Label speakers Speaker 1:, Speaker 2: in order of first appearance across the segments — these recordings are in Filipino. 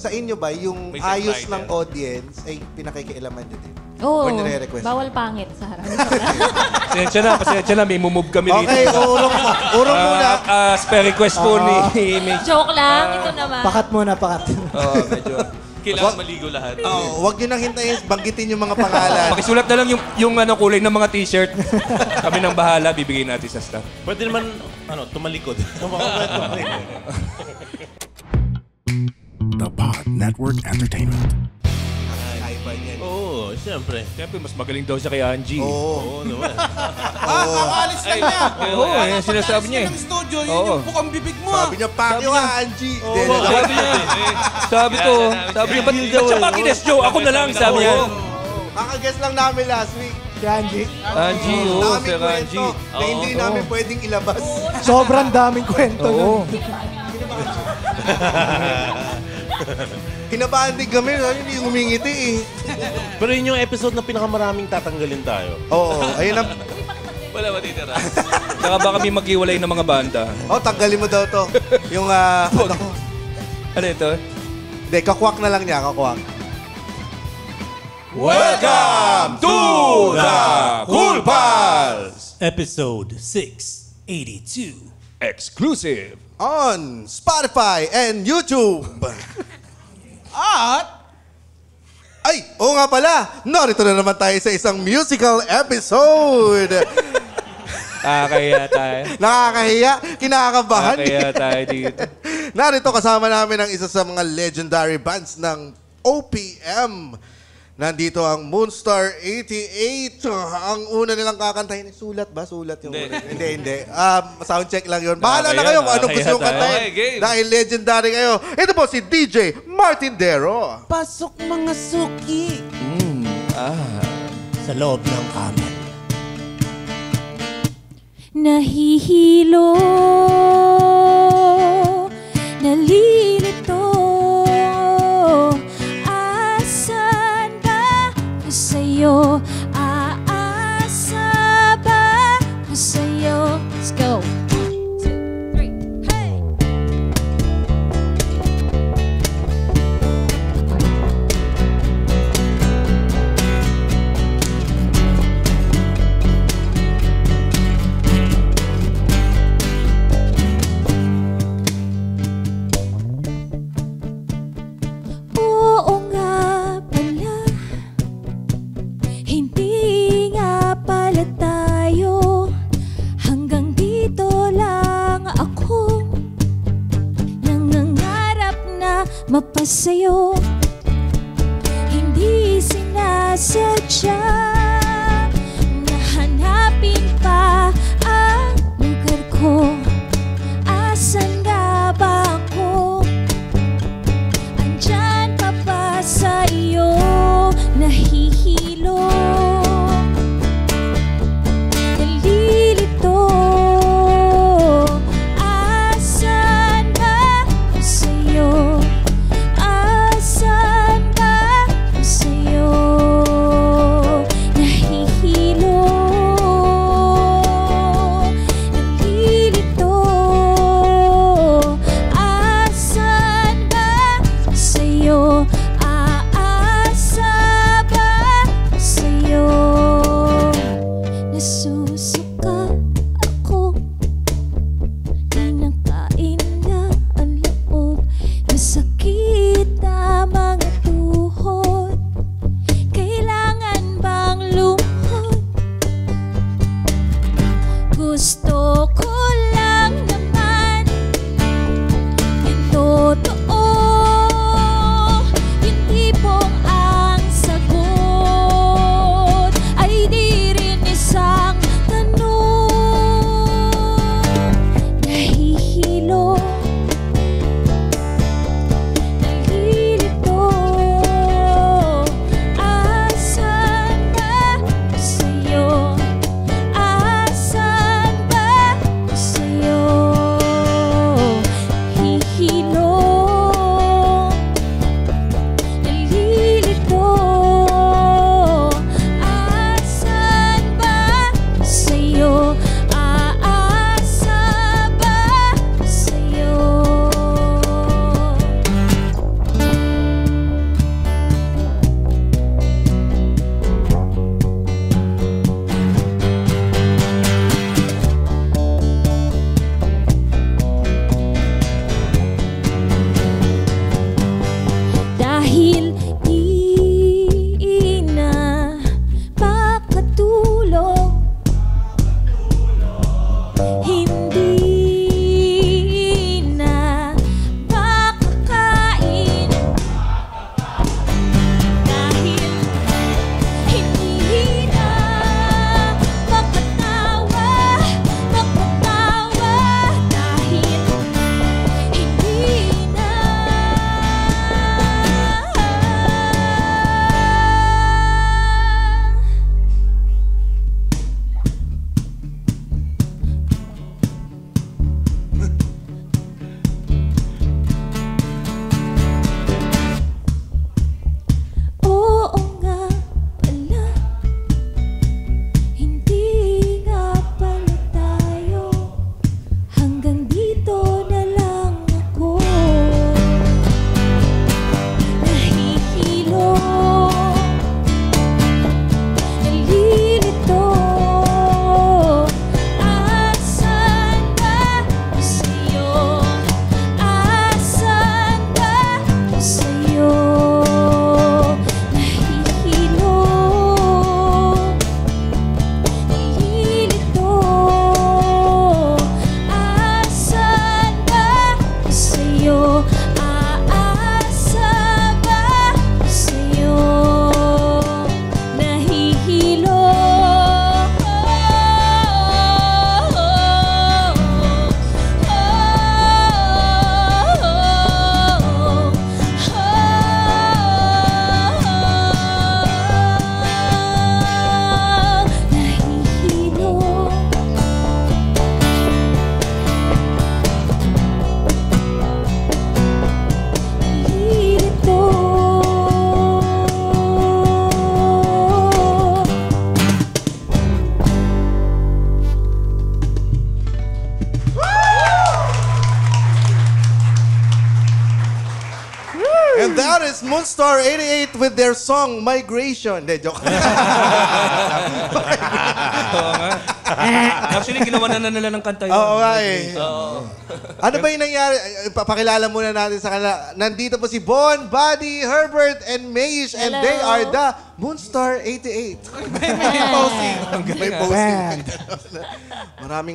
Speaker 1: sa inyo ba, yung
Speaker 2: May
Speaker 1: ayos
Speaker 2: deadline
Speaker 1: ng audience ay pinakikialaman nyo din?
Speaker 3: Oo,
Speaker 1: Or nire-request?
Speaker 3: bawal pangit sa harap.
Speaker 2: Pasensya na, may mumove kami dito.
Speaker 1: Okay, urong mo. Urong muna.
Speaker 2: Spare request po ni Mitch.
Speaker 3: Joke lang, ito naman.
Speaker 4: Pakat muna, pakat.
Speaker 2: Oo, medyo.
Speaker 5: Kailangan maligo lahat.
Speaker 1: Huwag nyo nang hintayin, banggitin yung mga pangalan.
Speaker 2: Pakisulat na lang yung kulay ng mga t-shirt. Kami nang bahala, bibigay natin sa staff.
Speaker 5: Pwede naman, tumalikod.
Speaker 6: The Pod Network Entertainment.
Speaker 5: Oo, siyempre.
Speaker 2: Siyempre, mas magaling daw siya kay Angie.
Speaker 5: Oo naman.
Speaker 7: Alis lang niya.
Speaker 2: Oo, yan sinasabi niya.
Speaker 7: Ng studio, yun
Speaker 2: Oo.
Speaker 7: yung bukang bibig mo.
Speaker 1: Sabi niya, pakyo ka, Angie.
Speaker 2: Sabi niya, ba't siya pakines, Joe? Ako na lang, sabi niya.
Speaker 1: Kakaguess lang namin last week.
Speaker 4: Si Angie.
Speaker 2: Angie, oo,
Speaker 1: Daming
Speaker 2: Sir
Speaker 1: kwento
Speaker 2: Angie.
Speaker 1: na hindi namin pwedeng ilabas.
Speaker 4: Sobrang daming kwento
Speaker 2: Oo.
Speaker 4: nun.
Speaker 1: Kinabahan din kami, hindi humingiti eh.
Speaker 5: Pero yun yung episode na pinakamaraming tatanggalin tayo.
Speaker 1: Oo, ayun ang...
Speaker 5: Wala matitira.
Speaker 2: Saka baka may maghiwalay ng mga banda.
Speaker 1: Tanggalin mo daw to. Yung, ano,
Speaker 2: Ano ito?
Speaker 1: hindi, kakwak na lang niya, kakwak.
Speaker 2: Welcome to the Cool Pals!
Speaker 7: Episode 682.
Speaker 2: Exclusive.
Speaker 1: On Spotify and YouTube.
Speaker 7: At
Speaker 1: Ay, oo nga pala. Narito na naman tayo sa isang musical episode.
Speaker 2: Kaya tayo.
Speaker 1: Nakakahiya, kinakabahan.
Speaker 2: Kaya tayo dito.
Speaker 1: Narito kasama namin ang isa sa mga legendary bands ng OPM. Nandito ang Moonstar 88. Ang una nilang kakantahin, sulat ba? Sulat yung una. Hindi. Sound check lang yun. Bahala na kayo kung anong gusto yung kantahin.
Speaker 5: Okay, game.
Speaker 1: Dahil legendary kayo. Ito po si DJ Martin Dero.
Speaker 7: pasok mga suki sa loob ng kamer.
Speaker 3: Nahihilo, nalilito, asan ba ko sa'yo? Aasa ba ko sa'yo? Let's go. 1, 2, 3, hey! Oo nga pala, hindi nga pala tayo. Hanggang dito lang ako, nangangarap na mapasayo. Hindi sinasadya na hanapin pa ang lugar ko. Asan nga ba ako? Andyan pa ba sa iyo? Nahihilo, nalilito, asan ba ko sa'yo? Asan ba ko sa'yo? Nahihilo,
Speaker 1: And that is Moonstar 88 with their song Migration. Hindi, joke.
Speaker 2: Oo nga. Actually, ginawa na nila ng kanta yun.
Speaker 1: Oo nga eh. Ano ba yung nangyari? Papakilala muna natin sa kanila. Nandito po si Bon, Buddy, Herbert, and Maish. And
Speaker 3: Hello.
Speaker 1: they are the Moonstar 88.
Speaker 7: May posting.
Speaker 1: May posting.
Speaker 4: Band.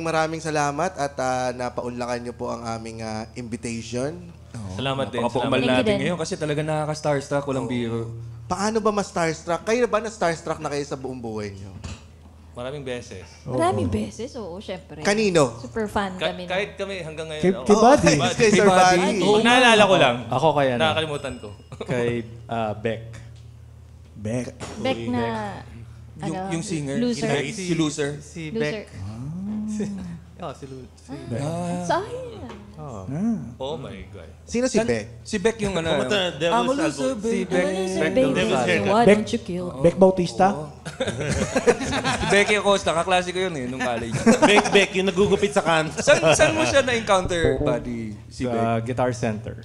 Speaker 1: Maraming salamat at napaunlakan niyo po ang aming invitation.
Speaker 2: Salamat din.
Speaker 3: Thank
Speaker 2: Napakapumal
Speaker 3: you
Speaker 2: natin
Speaker 3: din.
Speaker 2: ngayon kasi talaga nakaka-starstruck, walang biro.
Speaker 1: Paano ba ma-starstruck? Kayo ba na-starstruck na kayo sa buong buhay niyo?
Speaker 2: Maraming beses.
Speaker 3: Maraming beses, oo, syempre.
Speaker 1: Kanino?
Speaker 3: Super fan kami.
Speaker 2: Kahit kami hanggang ngayon.
Speaker 4: Kay,
Speaker 2: oo.
Speaker 4: kay Buddy.
Speaker 1: Kay Sir Buddy.
Speaker 2: Pag naalala ko lang,
Speaker 8: Ako kaya na.
Speaker 2: nakakalimutan ko.
Speaker 8: Kay Beck.
Speaker 4: Beck.
Speaker 3: Beck na,
Speaker 2: Yung singer.
Speaker 3: Loser.
Speaker 2: Si Loser.
Speaker 8: Si
Speaker 3: Loser.
Speaker 8: Oh, si Lu.
Speaker 3: Sayang.
Speaker 2: Oh my God.
Speaker 1: Sino si Beck?
Speaker 2: Si Beck yung ano.
Speaker 5: Kumata, Devil's Album.
Speaker 2: Si Beck.
Speaker 3: Loser,
Speaker 8: Beck
Speaker 3: baby.
Speaker 8: Devil's
Speaker 5: Haircut.
Speaker 3: Why
Speaker 4: Beck.
Speaker 3: don't you kill?
Speaker 4: Beck Bautista.
Speaker 2: Si Becky Acosta. Kaklase ko yun nung college.
Speaker 5: Beck, yung nagugupit sa kan.
Speaker 2: Saan mo siya na-encounter, buddy? Si Beck?
Speaker 8: Sa Guitar Center.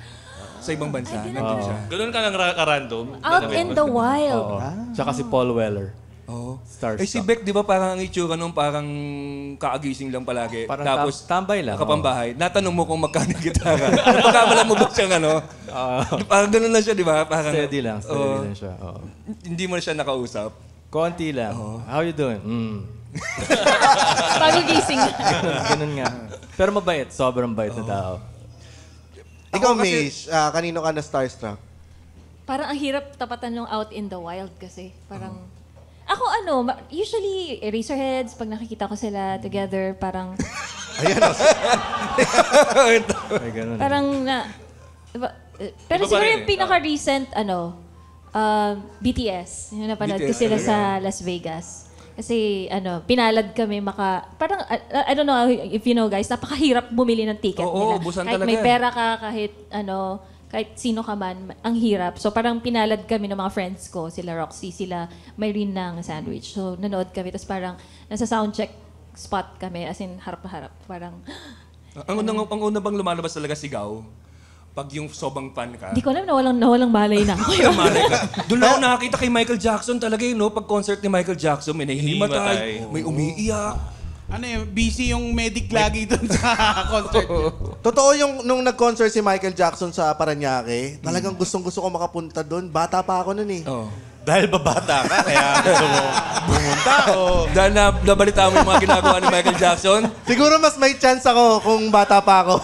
Speaker 2: Sa ibang bansa. Nandun siya. Ganun ka lang ka-random.
Speaker 3: Out in the wild.
Speaker 8: Oo. Tsaka si Paul Weller.
Speaker 2: Oo.
Speaker 8: Starstruck.
Speaker 2: Eh si Beck, di ba parang ang itsura nung parang kaagising lang palagi.
Speaker 8: Parang
Speaker 2: Tapos,
Speaker 8: tambay lang.
Speaker 2: nakapambahay. Natanong mo kung magkano yung gitara. Pagkamalan mo ba siyang ano? Parang ganun lang siya, di ba? Parang,
Speaker 8: Steady lang. Steady
Speaker 2: Oo.
Speaker 8: lang siya. Oo.
Speaker 2: Hindi mo na siya nakausap.
Speaker 8: Konti lang. How you doing?
Speaker 3: Bago gising.
Speaker 8: Ganun nga. Pero mabait. Sobrang bait na tao.
Speaker 1: Ikaw,
Speaker 2: Ako kasi-
Speaker 1: Maish, kanino ka na starstruck?
Speaker 3: Parang ang hirap tapatan ng out in the wild kasi. Parang, ako usually Eraserheads, pag nakikita ko sila together, parang,
Speaker 8: Ay, ganun.
Speaker 3: parang pero
Speaker 2: Iba pa
Speaker 3: siguro
Speaker 2: rin
Speaker 3: yung
Speaker 2: eh.
Speaker 3: pinaka-recent, BTS. Yung napanood ko
Speaker 2: BTS,
Speaker 3: sila sa Las Vegas. Kasi, pinalad kami parang, I don't know if you know guys, napakahirap bumili ng ticket
Speaker 2: Oo,
Speaker 3: nila.
Speaker 2: ubusan
Speaker 3: Kahit
Speaker 2: talaga.
Speaker 3: may pera ka, kahit sino ka man, ang hirap. So parang pinalad kami ng mga friends ko, sila Roxy, sila Myrene ng Sandwich. So nanood kami, tapos parang nasa soundcheck spot kami, as in harap na harap. Parang,
Speaker 2: Ang una bang lumalabas talaga sigaw? Pag yung sobrang fan ka.
Speaker 3: di ko alam, nawalang malay na ako.
Speaker 2: Doon ako nakakita kay Michael Jackson talaga yun, no? Pag concert ni Michael Jackson, may nahihimatay, may umiiyak.
Speaker 7: Ano yun, busy yung medic lagi doon sa concert.
Speaker 1: Totoo yung nung nag-concert si Michael Jackson sa Paranaque, talagang gustong-gusto ko makapunta doon. Bata pa ako noon eh.
Speaker 2: Oh.
Speaker 5: Dahil babata ka, kaya gusto mo pumunta o...
Speaker 2: Dahil nabalita mo yung mga ginagawa ni Michael Jackson.
Speaker 1: Siguro mas may chance ako kung bata pa ako.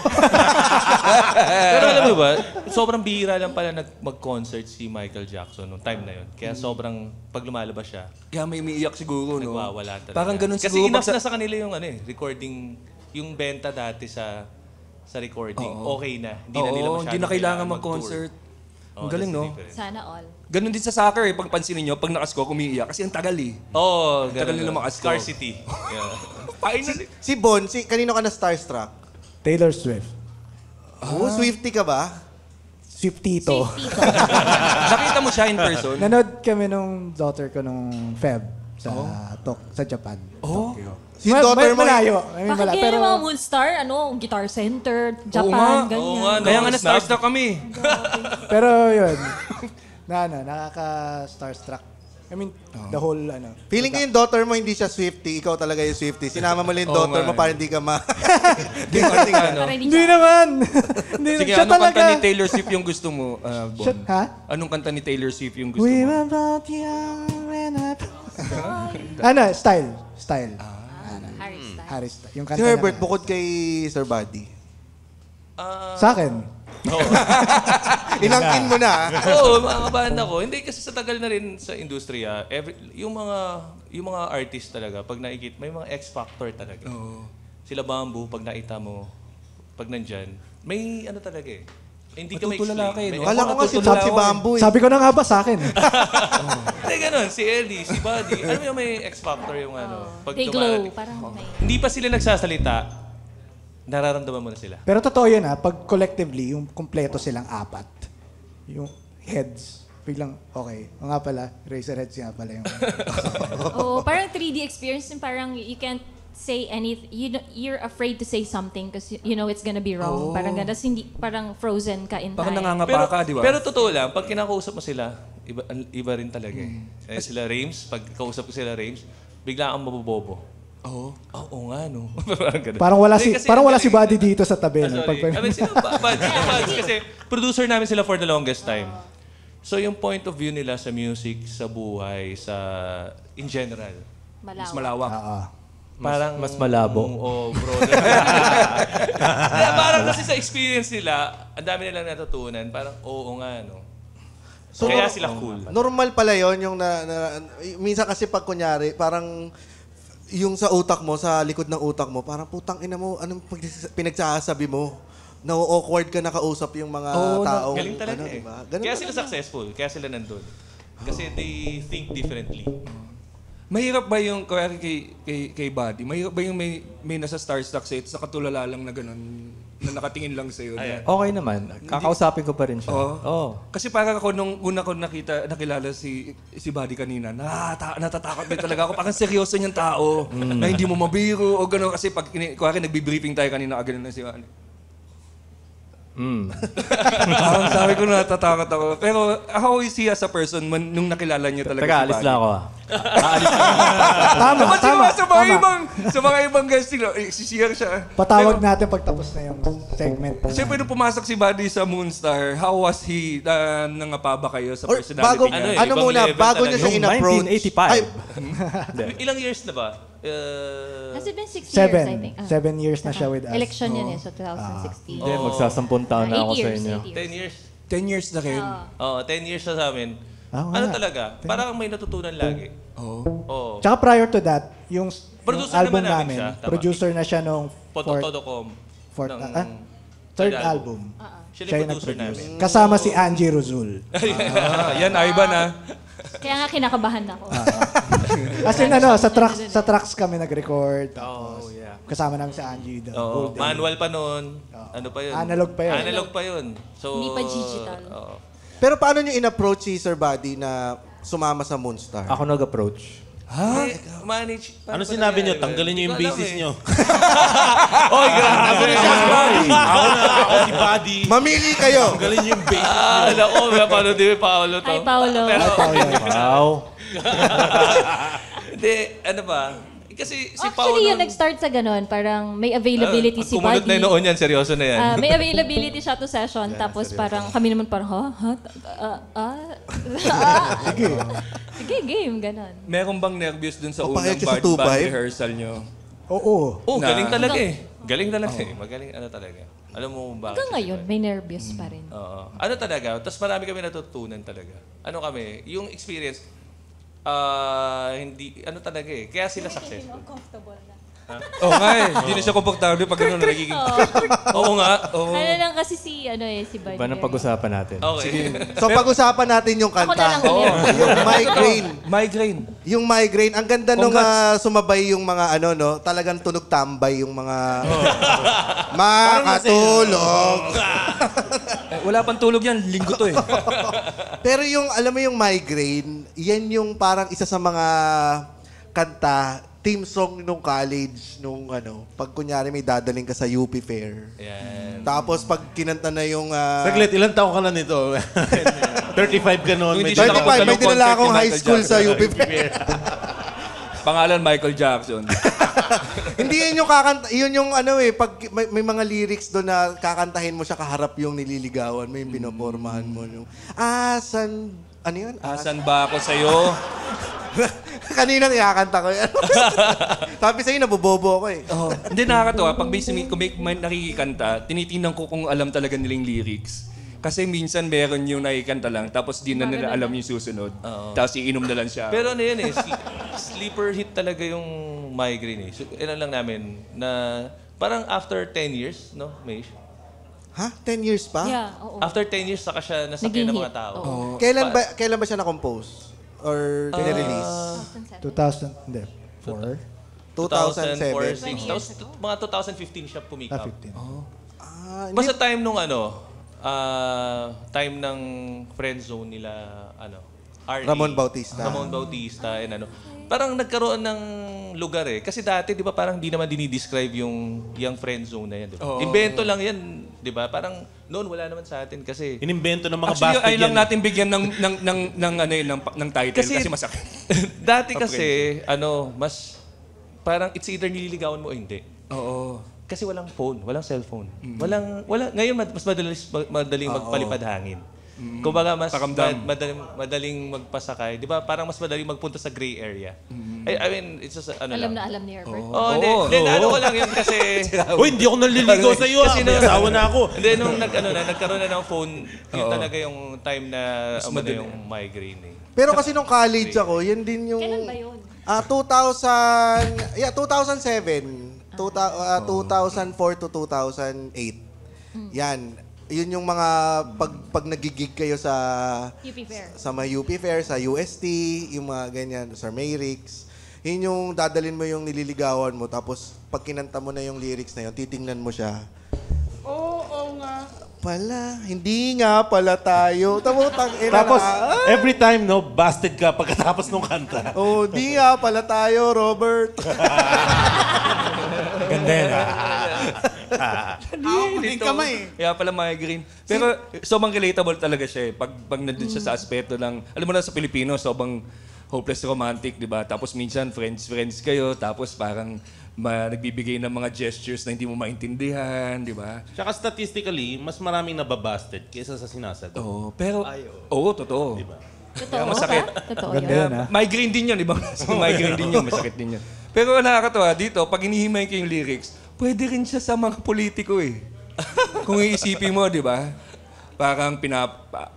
Speaker 9: Pero alam mo ba, sobrang bihira lang pala mag-concert si Michael Jackson nung time na yun. Kaya sobrang, pag lumalabas siya,
Speaker 2: Kaya may umiiyak siguro, no?
Speaker 9: nagwawala talaga.
Speaker 2: Parang ganun
Speaker 9: Kasi
Speaker 2: siguro.
Speaker 9: enough na sa kanila yung recording, yung benta dati sa recording, okay na. Hindi na nila masyadong
Speaker 2: hindi na kailangan
Speaker 9: mag-tour.
Speaker 2: mag-concert. Ang
Speaker 9: Oo,
Speaker 2: galing,
Speaker 9: that's
Speaker 2: no?
Speaker 9: the difference.
Speaker 3: Sana all.
Speaker 2: Ganun din sa soccer, eh. Pag pansinin nyo, pag nakasko, umiiyak. Kasi ang tagal, eh.
Speaker 9: Oo,
Speaker 2: Tagal
Speaker 9: ganun.
Speaker 2: nila maka-score.
Speaker 9: Scarcity. Yeah.
Speaker 1: Si Bon, kanino ka na starstruck?
Speaker 4: Taylor Swift.
Speaker 1: Oh, Swiftie ka ba?
Speaker 4: Swiftito.
Speaker 2: Nakita mo siya in person?
Speaker 4: Nanood kami nung daughter ko nung Feb sa Japan. Tokyo.
Speaker 1: Si daughter mo,
Speaker 4: malayo.
Speaker 3: Bakit
Speaker 4: Pero
Speaker 3: kaya mga Moonstar, Guitar Center,
Speaker 2: Oo nga.
Speaker 3: Japan,
Speaker 9: Oo
Speaker 3: ganyan.
Speaker 9: nga,
Speaker 2: Kaya nga
Speaker 9: no,
Speaker 2: na-starstruck kami.
Speaker 4: pero yun. Nakaka-starstruck. I mean, the whole
Speaker 1: feeling ko yung daughter mo hindi siya Swiftie, ikaw talaga yung Swiftie. Sinama mo lang yung
Speaker 2: Oo
Speaker 1: daughter
Speaker 2: nga,
Speaker 1: mo para hindi ka
Speaker 3: Para hindi
Speaker 4: Hindi
Speaker 3: siya-
Speaker 4: naman. Hindi
Speaker 2: Sige,
Speaker 4: siya
Speaker 2: anong
Speaker 4: talaga.
Speaker 2: kanta ni Taylor Swift yung gusto mo, Bon?
Speaker 4: Siya, ha?
Speaker 2: Anong kanta ni Taylor Swift yung gusto
Speaker 4: We
Speaker 2: mo?
Speaker 4: were both young when I... Style.
Speaker 3: Harry Styles.
Speaker 4: Harry Styles. Yung
Speaker 1: Si
Speaker 4: kanta
Speaker 1: Herbert,
Speaker 4: na-
Speaker 1: bukod kay Sir Buddy.
Speaker 4: Sa akin.
Speaker 1: Inangkin mo na.
Speaker 9: Oo, mga banda ko. Hindi kasi sa tagal na rin sa industriya, yung mga artist talaga, pag nakikita, may mga X-factor talaga. Sila Bamboo, pag nakita mo, pag nandyan, may talaga eh. Hindi ka
Speaker 2: Matuto lalaki, no?
Speaker 1: Kala ko nga si Chop si Bamboo eh.
Speaker 4: Sabi ko na nga ba sa akin?
Speaker 9: Hindi ganun, si Eddie, si Buddy. Alam mo yung may X-factor yung pag
Speaker 3: They glow. Parang may...
Speaker 9: Hindi pa sila nagsasalita, nararamdaman mo na sila.
Speaker 4: Pero totoo yun pag collectively, yung kompleto silang apat, yung heads, biglang, okay. O nga pala, Eraserheads nga pala yung...
Speaker 3: Oo, parang 3D experience, yung parang you can't say anything. You're afraid to say something because you know it's gonna be wrong. Parang ganun. Tas hindi, parang frozen ka in
Speaker 2: Baka
Speaker 3: time.
Speaker 2: nangangapa ka, di ba?
Speaker 9: Pero totoo lang, pag kinakausap mo sila, iba rin talaga eh. Sila Rames, pag kausap ko sila Rames, bigla kang mabobobo. Oo nga, no? Parang ganun.
Speaker 4: Parang wala si Buddy dito sa tabi. No?
Speaker 9: Sorry. I mean, sila Buds, kasi producer namin sila for the longest time. So yung point of view nila sa music, sa buhay, in general.
Speaker 2: Mas malawak.
Speaker 9: Parang
Speaker 8: mas malabo.
Speaker 9: Oo, bro. Parang kasi sa experience nila, ang dami nilang natutunan. Parang oo nga, no?
Speaker 1: So,
Speaker 9: kaya sila cool.
Speaker 1: Normal pala yon yung minsan kasi pag kunyari, parang yung sa utak mo, sa likod ng utak mo, parang putang ina mo, anong pinagsasabi mo? Na-awkward ka nakausap yung mga taong...
Speaker 9: Galing talaga eh.
Speaker 1: Diba?
Speaker 9: Kaya sila successful, kaya sila nandun. Kasi they think differently.
Speaker 2: Mahirap ba yung, kay Buddy, mahirap ba yung may nasa Starstruck set, sa katulala lang na gano'n, na nakatingin lang sa'yo?
Speaker 8: Okay naman. Kakausapin ko pa rin siya.
Speaker 2: Oo. Kasi parang ako, nung una ko nakilala si Buddy kanina, natatakot din talaga ako. Parang seryoso niyang tao, na hindi mo mabiro o gano'n. Kasi pag nagbi-briefing tayo kanina, gano'n na siya. Parang sabi ko natatakot ako. Pero how is he as a person nung nakilala niyo talaga
Speaker 8: Teka,
Speaker 2: si
Speaker 8: alis
Speaker 2: Buddy?
Speaker 8: lang ako.
Speaker 4: Tama.
Speaker 2: Sa mga ibang guesting, sisiyar siya.
Speaker 4: Patawag natin pagtapos na yung segment.
Speaker 2: Siyempre, nung pumasok si Buddy sa Moonstar, how was he? Nangapa ba kayo sa
Speaker 1: Or
Speaker 2: personality
Speaker 1: bago,
Speaker 2: niya?
Speaker 1: ano
Speaker 9: ibang
Speaker 1: muna,
Speaker 9: level
Speaker 1: bago niya
Speaker 9: talaga.
Speaker 1: siya in-approach.
Speaker 8: 1985.
Speaker 9: Ilang years na ba?
Speaker 3: Has it been 6 years, I
Speaker 4: Seven.
Speaker 3: think?
Speaker 4: 7 years na siya with us.
Speaker 3: Election yan so 2016.
Speaker 8: Hindi, magsasampung taon na
Speaker 3: 8
Speaker 8: ako sa
Speaker 3: years,
Speaker 8: inyo.
Speaker 9: 10 years.
Speaker 2: 10 years na rin.
Speaker 9: Oo, 10 years na sa amin.
Speaker 4: Nga.
Speaker 9: Talaga? Parang may natutunan lagi. Oo.
Speaker 4: Tsaka prior to that, yung
Speaker 9: Producer
Speaker 4: album
Speaker 9: naman namin
Speaker 4: namin,
Speaker 9: siya, tama.
Speaker 4: producer na siya nung
Speaker 9: Pototodocom.
Speaker 4: third album.
Speaker 9: Siya yung producer namin.
Speaker 4: Kasama si Angie Ruzul.
Speaker 2: Yan, Ivan na.
Speaker 3: Kaya nga kinakabahan ako.
Speaker 4: As in, sa tracks kami nag-record. Kasama namin si Angie.
Speaker 9: Oo, manual pa noon. Ano pa yun?
Speaker 4: Analog pa yun.
Speaker 9: Analog pa yun. So,
Speaker 3: Hindi pa digital.
Speaker 9: Oo.
Speaker 1: Pero paano niyo in-approach si Sir Buddy na sumama sa Moonstar?
Speaker 8: Ako nag-approach.
Speaker 9: Manage.
Speaker 5: Ano sinabi niyo? Tanggalin niyo yung basis niyo.
Speaker 9: Oy, grabe.
Speaker 5: Ako si Buddy.
Speaker 1: Mamili kayo!
Speaker 5: Tanggalin niyo yung basis.
Speaker 9: Alam ko, paano di Paolo to?
Speaker 3: Hi, Paolo.
Speaker 8: Wow.
Speaker 9: Hindi, ano ba? Kasi si Paolo...
Speaker 3: Actually, yung nag-start sa ganun, parang may availability si
Speaker 9: Kumunot
Speaker 3: Buddy.
Speaker 9: na yun noon yan, seryoso na yan.
Speaker 3: May availability siya to session, tapos parang kami naman parang, Sige, game, ganun.
Speaker 2: Meron bang nervous dun sa
Speaker 1: Papayag
Speaker 2: unang
Speaker 1: siya sa
Speaker 2: band
Speaker 1: tubay?
Speaker 2: rehearsal nyo?
Speaker 4: Oo.
Speaker 9: Galing talaga eh. Galing talaga eh. Magaling talaga. Alam mo kung bakit.
Speaker 3: Hanggang ngayon, may nervous pa rin.
Speaker 9: Oo. Talaga, tapos marami kami natutunan talaga. Kami, yung experience, hindi, talaga eh. Kaya sila successful.
Speaker 2: Oo nga eh. Hindi na siya komportable pag gano'n nagiging... Oo nga. Oo.
Speaker 3: Ano lang kasi si Buddy.
Speaker 8: Iba nang pag-usapan natin.
Speaker 9: Okay.
Speaker 1: So pag-usapan natin yung
Speaker 3: Ako na lang
Speaker 1: kanta.
Speaker 3: ulit.
Speaker 1: Yung migraine.
Speaker 2: Migraine.
Speaker 1: Yung migraine. Ang ganda nung
Speaker 2: Congrats.
Speaker 1: sumabay yung mga talagang tunog tambay yung mga makatulog.
Speaker 2: Wala pang tulog yan. Linggo to eh.
Speaker 1: Pero yung, alam mo yung migraine, yan yung parang isa sa mga kanta, team song nung college, nung pag kunyari may dadaling ka sa UP Fair.
Speaker 9: Yan.
Speaker 1: Tapos pag kinanta na yung...
Speaker 5: Saglit, ilang taong ka na nito? 35 ka noon.
Speaker 2: Hindi
Speaker 5: May
Speaker 2: siya
Speaker 1: 35, may dinala akong
Speaker 2: ni
Speaker 1: high
Speaker 2: Michael
Speaker 1: school sa
Speaker 2: Jackson.
Speaker 1: UP Fair.
Speaker 2: Pangalan Michael Jackson.
Speaker 1: Hindi yun yung kakanta, yun yung pag may mga lyrics doon na kakantahin mo siya kaharap yung nililigawan mo, yung pinopormahan mo. Yung, ano yun?
Speaker 2: Asan ba ako sa'yo?
Speaker 1: Kanina kinakanta ko yan. Sabi sa'yo, nabobobo ako eh.
Speaker 2: Hindi, nakakatawa. Pag kung may nakikikanta, tinitingnan ko kung alam talaga nilang lyrics. Kasi minsan meron yung nakikanta lang, tapos di na nila alam yung susunod. Tapos iinom na lang siya.
Speaker 9: Pero yun eh, sleeper hit talaga yung migraine eh. So, ilan lang namin na parang after 10 years, no, Maish?
Speaker 1: Ha? 10 years pa?
Speaker 3: Yeah, oo.
Speaker 9: After 10 years, saka siya nasakyan
Speaker 3: Naging
Speaker 9: ng
Speaker 3: hit.
Speaker 9: mga tao.
Speaker 3: Oo.
Speaker 1: Kailan ba siya na-compose? Or nirelease?
Speaker 4: 2000, hindi. 4?
Speaker 1: 2007.
Speaker 9: 2004, 6. Tapos mga 2015 siya pumikap.
Speaker 4: 15.
Speaker 9: Basta time nung time ng friend zone nila, RA.
Speaker 1: Ramon Bautista.
Speaker 9: Ramon Bautista and ano. Parang nagkaroon ng lugar eh. Kasi dati, di ba, parang di naman dinidescribe yung friend zone na yan, di ba? Invento lang yan, di ba? Parang noon wala naman sa atin kasi...
Speaker 5: Inimbento ng mga
Speaker 2: Actually,
Speaker 5: busted
Speaker 2: ay lang
Speaker 5: yan.
Speaker 2: natin bigyan ng title kasi masakit.
Speaker 9: Dati kasi, mas... Parang it's either nililigawan mo o hindi.
Speaker 2: Oo.
Speaker 9: Kasi walang phone, walang cellphone. Ngayon mas madaling magpalipad hangin. Kumbaga mas
Speaker 2: Pakamdam.
Speaker 9: madaling magpasakay. 'Di ba? Parang mas madaling magpunta sa gray area. I mean, it's just
Speaker 3: Alam
Speaker 9: lang.
Speaker 3: na alam ni Herbert.
Speaker 9: Ano ko lang yun kasi
Speaker 5: Uy, hindi ako naliligaw sa iyo. May asawa na ako.
Speaker 9: hindi nung nagkaroon na ng phone, yun talaga yung time na yung migraine eh.
Speaker 1: Pero kasi nung college ako, yun din yung...
Speaker 3: Kailan ba yun?
Speaker 1: 2007. 2004 to 2008. Yan. Yun yung mga pag nagigig kayo sa
Speaker 3: UP Fair.
Speaker 1: sa mga UP Fair, sa UST, yung mga ganyan, sa Mayrix. Yun yung dadalin mo yung nililigawan mo, tapos pag kinanta mo na yung lyrics na yun, titingnan mo siya.
Speaker 7: Oo nga.
Speaker 1: Pala, hindi nga pala tayo.
Speaker 5: Tapos, every time, no, busted ka pagkatapos ng kanta.
Speaker 1: oh, di nga pala tayo, Robert.
Speaker 8: Ganda yan.
Speaker 7: Ako din kamay.
Speaker 2: Kaya pala migraine. Pero sobrang relatable talaga siya eh. Pag nandun siya sa aspeto ng, alam mo na sa Pilipino, sobrang hopeless romantic, di ba? Tapos minsan friends kayo, tapos parang nagbibigay ng mga gestures na hindi mo maintindihan, di ba?
Speaker 5: Tsaka statistically, mas maraming nababusted kaysa sa sinasagot.
Speaker 2: Oo, pero, oo, totoo.
Speaker 5: Diba?
Speaker 3: Totoo.
Speaker 2: Kaya masakit.
Speaker 3: Totoo
Speaker 4: Ganda
Speaker 3: yun.
Speaker 4: yan, ha?
Speaker 2: Migraine din yun, di ba? Migraine din yun, masakit din yun. Pero nakakatawa dito, pag inihimay ko yung lyrics, pwede rin siya sa mga politiko eh. Kung iisipin mo, di ba? Parang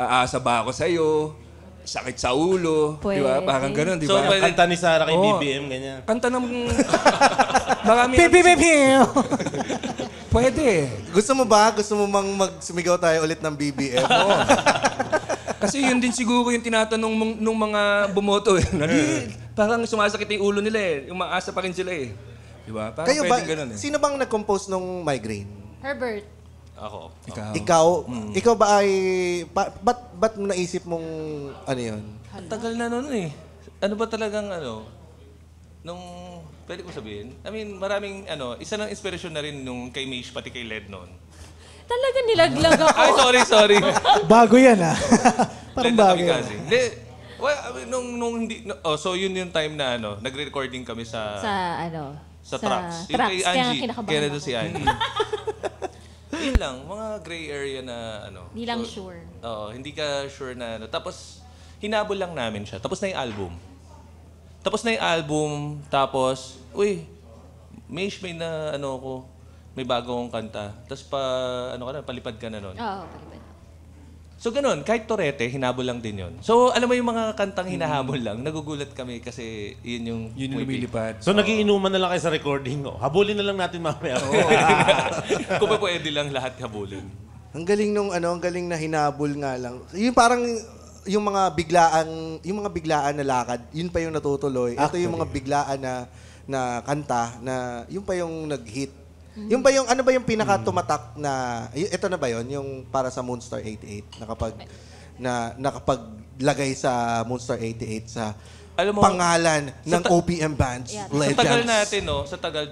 Speaker 2: aasa ba ako sa'yo, sakit sa ulo, di ba?
Speaker 3: Pwede.
Speaker 2: Parang ganun, di
Speaker 9: So,
Speaker 2: ba?
Speaker 9: pwede-
Speaker 5: Kanta ni Sarah kay
Speaker 2: Oo.
Speaker 5: BBM, ganyan.
Speaker 2: Kanta ng... Marami... Pwede.
Speaker 1: Gusto mo ba? Gusto mo mang magsumigaw tayo ulit ng BBM?
Speaker 2: Kasi yun din siguro yung tinatanong nung mga bumoto eh. Parang sumasakit yung ulo nila eh. Umaasa pa rin sila eh. Di ba? Parang
Speaker 1: Kayo ba,
Speaker 2: pwedeng ganun eh.
Speaker 1: sino bang nag-compose nung Migraine?
Speaker 3: Herbert.
Speaker 9: Ako.
Speaker 1: Ikaw ba ay, ba't mo naisip mong, ano yun?
Speaker 9: Ang tagal na nun eh. Ano ba talagang nung, pwede ko sabihin? I mean, maraming isa ng inspirasyon na rin nung kay Mish, pati kay Led noon.
Speaker 3: Talaga nilaglag ako.
Speaker 9: Ay, sorry.
Speaker 4: Bago yan, ha? Parang
Speaker 9: Led na
Speaker 4: bago
Speaker 9: kami
Speaker 4: yan.
Speaker 9: kasi. Hindi, well, I mean, nung hindi, so yun yung time na nagre-recording kami sa trucks. Yung kay Angie, kaya na doon si Angie. Yun lang, mga gray area na
Speaker 3: Hindi lang sure.
Speaker 9: Oo, hindi ka sure na Tapos, hinabol lang namin siya. Tapos na yung album. Tapos, uy, may may bago akong kanta. Tapos palipad ka na nun.
Speaker 3: Oo, palipad.
Speaker 9: So ganun, kahit Torete, hinabol lang din yun. So alam mo yung mga kantang hinahabol lang, nagugulat kami kasi yun yung
Speaker 2: lumilipad.
Speaker 5: So, nagiinuman na lang kayo sa recording. Oh. Habulin na lang natin mamaya.
Speaker 9: Kung pa pwede lang lahat habulin.
Speaker 1: Ang galing ang galing na hinabol nga lang. Yung parang, yung mga biglaan na lakad, yun pa yung natutuloy. Ito yung mga biglaan na kanta, na yun pa yung nag-hit. Yung ba yung, ano ba yung pinaka-tumatak na, ito na ba yun? Yung para sa Moonstar 88, nakapaglagay sa Moonstar 88 sa
Speaker 9: Alam mo,
Speaker 1: pangalan ng OPM bands,
Speaker 3: Yeah.
Speaker 1: legends.
Speaker 9: Sa tagal natin, sa tagal,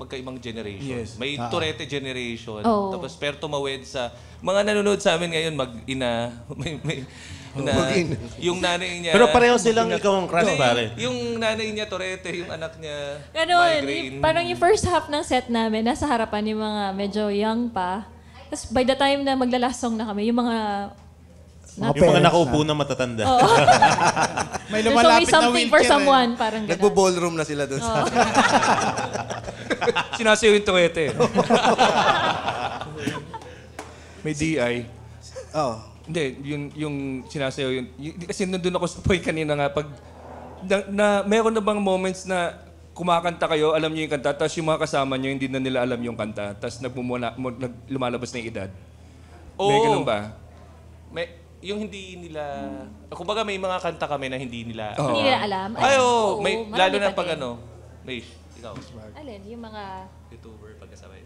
Speaker 9: magkaibang generation.
Speaker 2: Yes.
Speaker 9: May Torete generation.
Speaker 3: Oo.
Speaker 9: Tapos pero tumawid sa, mga nanonood sa amin ngayon, mag-ina,
Speaker 1: Mag-ina.
Speaker 9: yung nanay niya.
Speaker 5: Pero pareho silang ikaw ang crush, pare.
Speaker 9: Yung nanay niya, Torete, yung anak niya,
Speaker 3: Ganun. Parang yung first half ng set namin, nasa harapan yung mga medyo young pa. Tapos by the time na maglalast song na kami, yung mga...
Speaker 4: Mga
Speaker 5: Yung mga
Speaker 4: parents
Speaker 5: nakaupo na matatanda.
Speaker 7: May
Speaker 3: There's always
Speaker 7: lumalapit na
Speaker 3: something for
Speaker 7: wheelchair.
Speaker 3: someone. Parang ganun.
Speaker 1: Nagbo-ballroom na sila doon sa...
Speaker 2: Sinasayaw yung Torete. May DI.
Speaker 1: Oh.
Speaker 2: Hindi, yung sinasayaw yun. Kasi nandun ako sa point kanina nga, pag meron na bang moments na kumakanta kayo, alam niyo yung kanta, tapos yung mga kasama niyo, hindi na nila alam yung kanta, tapos lumalabas na yung edad? May ganun ba?
Speaker 9: Yung hindi nila... Kumbaga may mga kanta kami na hindi nila...
Speaker 3: Hindi nila alam.
Speaker 9: Ay, oo.
Speaker 3: Oo,
Speaker 9: May,
Speaker 3: marami
Speaker 9: lalo na
Speaker 3: pa
Speaker 9: pag
Speaker 3: din.
Speaker 9: May, ikaw.
Speaker 3: Alin, yung mga...
Speaker 9: YouTuber pagkasabay.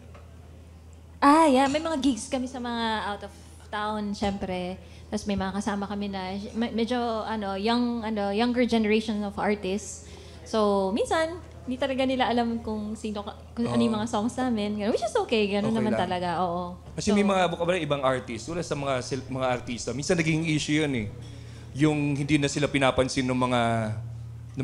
Speaker 3: Yeah. May mga gigs kami sa mga out of town, syempre. Tapos may mga kasama kami na medyo younger generation of artists. So, minsan, hindi talaga nila alam kung ano yung mga songs namin. Ganun, which is okay. Ganun
Speaker 2: Okay
Speaker 3: naman
Speaker 2: lang.
Speaker 3: talaga, oo.
Speaker 2: Kasi may mga ibang artist, wala sa mga artista, minsan naging issue yun eh. Yung hindi na sila pinapansin ng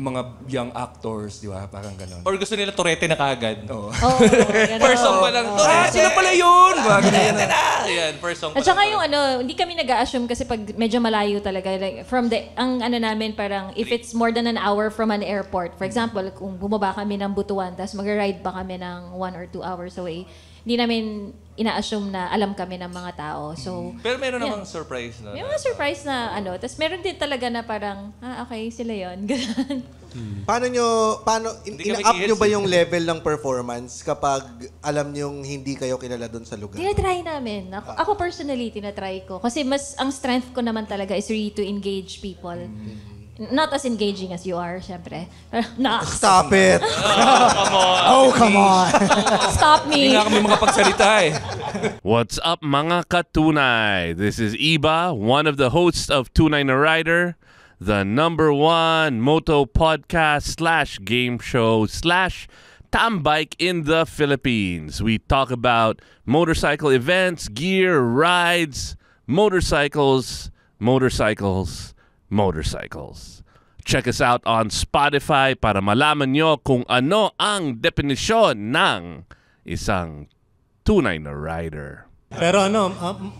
Speaker 2: mga young actors, di ba? Parang gano'n.
Speaker 9: Or gusto nila Torete na kagad.
Speaker 2: Oo.
Speaker 3: Oo, ganun.
Speaker 9: First song pa lang, Torete!
Speaker 2: Sila pala yun!
Speaker 9: Torete na! Ayan, first song pa
Speaker 3: At saka
Speaker 9: lang.
Speaker 3: yung hindi kami nag-a-assume kasi pag medyo malayo talaga, like ang namin parang if it's more than an hour from an airport, for example, kung bumaba kami ng Butuan, tapos mag-ride pa kami ng 1 or 2 hours away, hindi namin ina-assume na alam kami ng mga tao. So,
Speaker 9: Pero meron
Speaker 3: yeah.
Speaker 9: namang surprise na.
Speaker 3: May mga surprise na tapos meron din talaga na parang, okay, sila yon. Ganun.
Speaker 9: Hindi kami
Speaker 1: in-up nyo
Speaker 9: kids,
Speaker 1: ba yung level ng performance kapag alam nyong hindi kayo kilala doon sa lugar?
Speaker 3: Tinatry namin. Ako personally, tinatry ko. Kasi ang strength ko naman talaga is really to engage people. Not as engaging as you are, syempre.
Speaker 1: Stop it!
Speaker 4: Oh, come on.
Speaker 3: Stop
Speaker 2: Hindi
Speaker 3: me!
Speaker 2: nga kami makapagsalita eh.
Speaker 10: What's up mga katunay? This is Iba, one of the hosts of Tunay na Rider, the #1 moto podcast / game show / tambike in the Philippines. We talk about motorcycle events, gear, rides, motorcycles. Check us out on Spotify para malaman nyo kung ano ang definisyon ng isang tunay na rider.
Speaker 5: Pero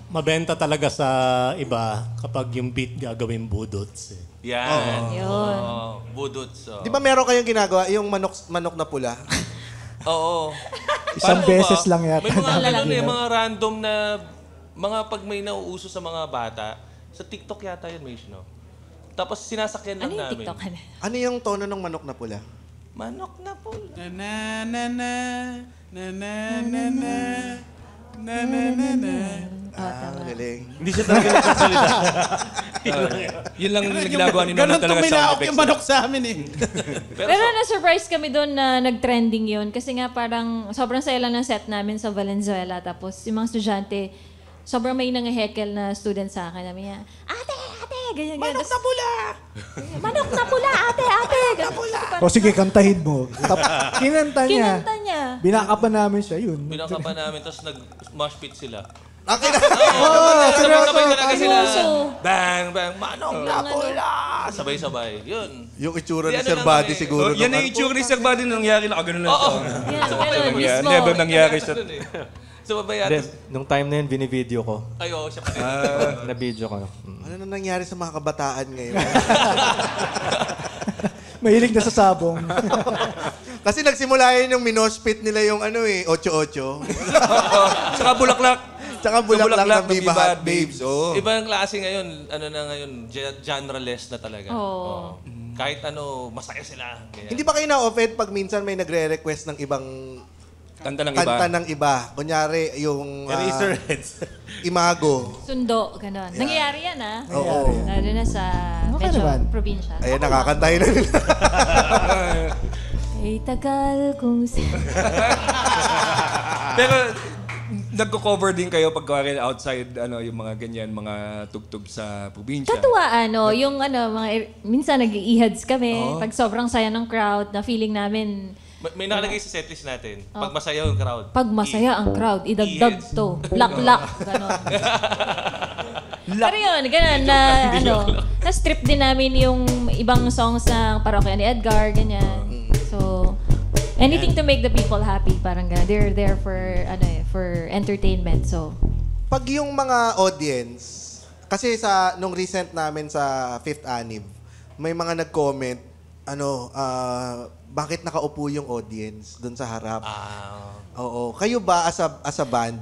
Speaker 5: mabenta talaga sa iba kapag yung beat gagawin budots.
Speaker 9: Yan.
Speaker 3: Yun.
Speaker 9: Budots.
Speaker 1: Di ba meron kayong ginagawa, yung manok na pula?
Speaker 9: Oo.
Speaker 4: Isang
Speaker 9: Paano
Speaker 4: beses
Speaker 9: ba?
Speaker 4: lang yata.
Speaker 9: May mga,
Speaker 3: Lalaki.
Speaker 9: mga random na, pag may nauuso sa mga bata, sa TikTok yata yun, Mish, no? Tapos sinasakyan
Speaker 3: Ano
Speaker 9: lang
Speaker 3: yung
Speaker 9: namin.
Speaker 3: TikTok?
Speaker 1: Ano yung tono ng manok na pula?
Speaker 9: Manok na po.
Speaker 7: Na na na na na na na na na na na na.
Speaker 1: Galing.
Speaker 5: Hindi siya talaga nagsasalita.
Speaker 2: Yun lang yung ginagawa ni Nono
Speaker 7: Ganon
Speaker 2: talaga sound
Speaker 7: tuminaok
Speaker 2: effects.
Speaker 7: yung manok sa amin eh.
Speaker 3: Pero na-surprise kami doon na nag-trending yun. Kasi nga parang sobrang saya lang ng set namin sa Valenzuela. Tapos yung mga estudyante, sobrang may nangahekel na student sa akin. Namin niya, ate, ganyan. Manok na pula! Manok na pula, ate! Manok na pula!
Speaker 4: O sige, kantahin mo. Kinanta niya.
Speaker 3: Kinanta niya.
Speaker 4: Binakapan namin siya, yun.
Speaker 9: Binaka pa namin, tapos nag-mosh pit sila.
Speaker 1: Seryoso?
Speaker 9: Sabay-sabay talaga sila.
Speaker 3: Seryoso.
Speaker 9: Bang, bang, manok na pula! Sabay-sabay. Yun.
Speaker 1: Yung itsura ni
Speaker 9: Di, ano
Speaker 1: Sir
Speaker 9: lang
Speaker 1: Buddy
Speaker 9: kami.
Speaker 1: siguro.
Speaker 2: Yan
Speaker 1: nung
Speaker 2: ang itsura ni Sir Buddy nung nangyari na ganun lang.
Speaker 9: Oo.
Speaker 3: Yan, ganun,
Speaker 2: Yeah,
Speaker 3: mismo.
Speaker 2: never nangyari sa...
Speaker 9: Sabay yata.
Speaker 8: Nung time na yun, binivideo ko.
Speaker 9: Ay, oo, siya pa rin.
Speaker 8: Na-video ko.
Speaker 1: Ano na nangyari sa mga kabataan ngayon?
Speaker 4: Mahilig na sa sabong.
Speaker 1: Kasi nagsimula yun yung minospit nila yung 8-8.
Speaker 2: Saka bulaklak.
Speaker 1: Tsaka bulaklak ng
Speaker 2: ng
Speaker 1: Viva Hot Babes. Oh.
Speaker 9: Iba yung klase ngayon, genre-less na talaga.
Speaker 3: Oo.
Speaker 9: Kahit masaya sila. Ganyan.
Speaker 1: Hindi ba kayo na-offend pag minsan may nagre-request ng ibang
Speaker 2: Kanta ng iba.
Speaker 1: kanta ng iba? Kunyari, yung
Speaker 5: Eraserheads.
Speaker 1: Imago.
Speaker 3: Sundo, gano'n. Nangyayari yan,
Speaker 1: Oo.
Speaker 3: Lalo na sa
Speaker 4: Okay
Speaker 3: medyo
Speaker 4: naman.
Speaker 3: probinsya.
Speaker 1: Ayan, nakakantahin na nila.
Speaker 3: Ay, tagal kung
Speaker 2: Pero nagko-cover din kayo pag outside yung mga ganyan, mga tugtog sa probinsya.
Speaker 3: Katuwaan, yung minsan nag-i-heads kami. Pag sobrang saya ng crowd, na feeling namin,
Speaker 9: May nakalagay sa setlist natin. Pag masaya yung crowd.
Speaker 3: pag masaya ang crowd, idagdag
Speaker 9: I-heads.
Speaker 3: to. Lak-lak, gano'n. Pero yun, gano'n, na-strip din namin yung ibang songs ng parokya ni Edgar, ganyan. So, anything to make the people happy, parang gano'n. They're there for entertainment, so.
Speaker 1: Pag yung mga audience, kasi nung recent namin sa Fifth Anniv, may mga nag-comment, bakit nakaupo yung audience doon sa harap? Oo. Kayo ba as a band,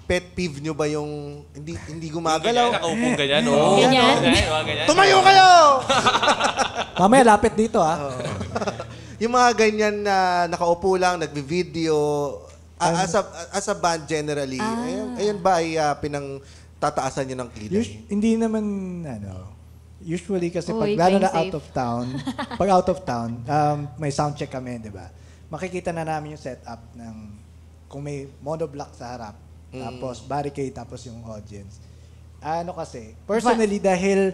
Speaker 1: pet peeve nyo ba yung hindi gumagalaw?
Speaker 9: Nakaupo ganyan. Oo.
Speaker 3: Ganyan.
Speaker 9: Ganyan.
Speaker 1: Tumayo kayo!
Speaker 4: Mamaya, lapit dito,
Speaker 1: Yung mga ganyan na nakaupo lang, nagbi-video, as a band generally, ayun ba ay tataasan nyo ng kilay?
Speaker 4: Hindi naman, usually kasi
Speaker 3: Uy,
Speaker 4: pag lalo na
Speaker 3: playing
Speaker 4: out of town, may sound check kami, di ba? Makikita na namin yung setup ng, kung may monoblock sa harap, tapos barricade, tapos yung audience. Ano kasi, personally, dahil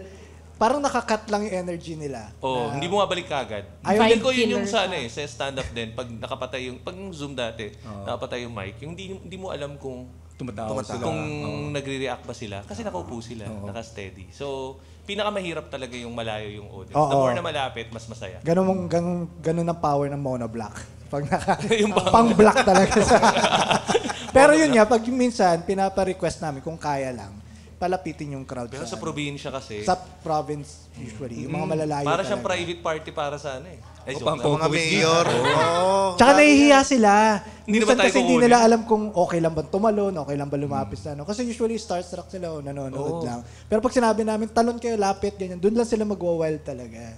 Speaker 4: parang nakakat lang yung energy nila.
Speaker 9: Hindi mo mabalik kagad.
Speaker 4: Ayaw
Speaker 9: Feeling ko yun yung
Speaker 3: killer
Speaker 9: sa sa stand-up din, pag nakapatay yung, pag Zoom dati, nakapatay yung mic, yung hindi mo alam kung
Speaker 2: Tumatawa sila.
Speaker 9: kung nagre-react ba sila. Kasi nakaupo sila, naka-steady. So, pinakamahirap talaga yung malayo yung audience. The more na malapit, mas masaya.
Speaker 4: Ganun ang power ng monoblock. Pag pang-block talaga sa... Pero yun nga, pag minsan, pinapa-request namin kung kaya lang, palapitin yung crowd.
Speaker 9: Pero sa probinsya kasi,
Speaker 4: sa province, usually, yung mga malalayo
Speaker 9: para siyang
Speaker 4: talaga.
Speaker 9: private party para sa ano eh. Ay, joke
Speaker 2: pang
Speaker 9: lang.
Speaker 1: Mga mayor.
Speaker 4: Tsaka nahihiya sila.
Speaker 9: Hindi
Speaker 4: Minsan
Speaker 9: naman tayo
Speaker 4: kasi hindi
Speaker 9: kukunin.
Speaker 4: nila alam kung okay lang ba tumalon, okay lang ba lumapit sa ano. Kasi usually starstruck sila o nanonood lang. Pero pag sinabi namin, talon kayo, lapit, ganyan, doon lang sila magwa-wild talaga.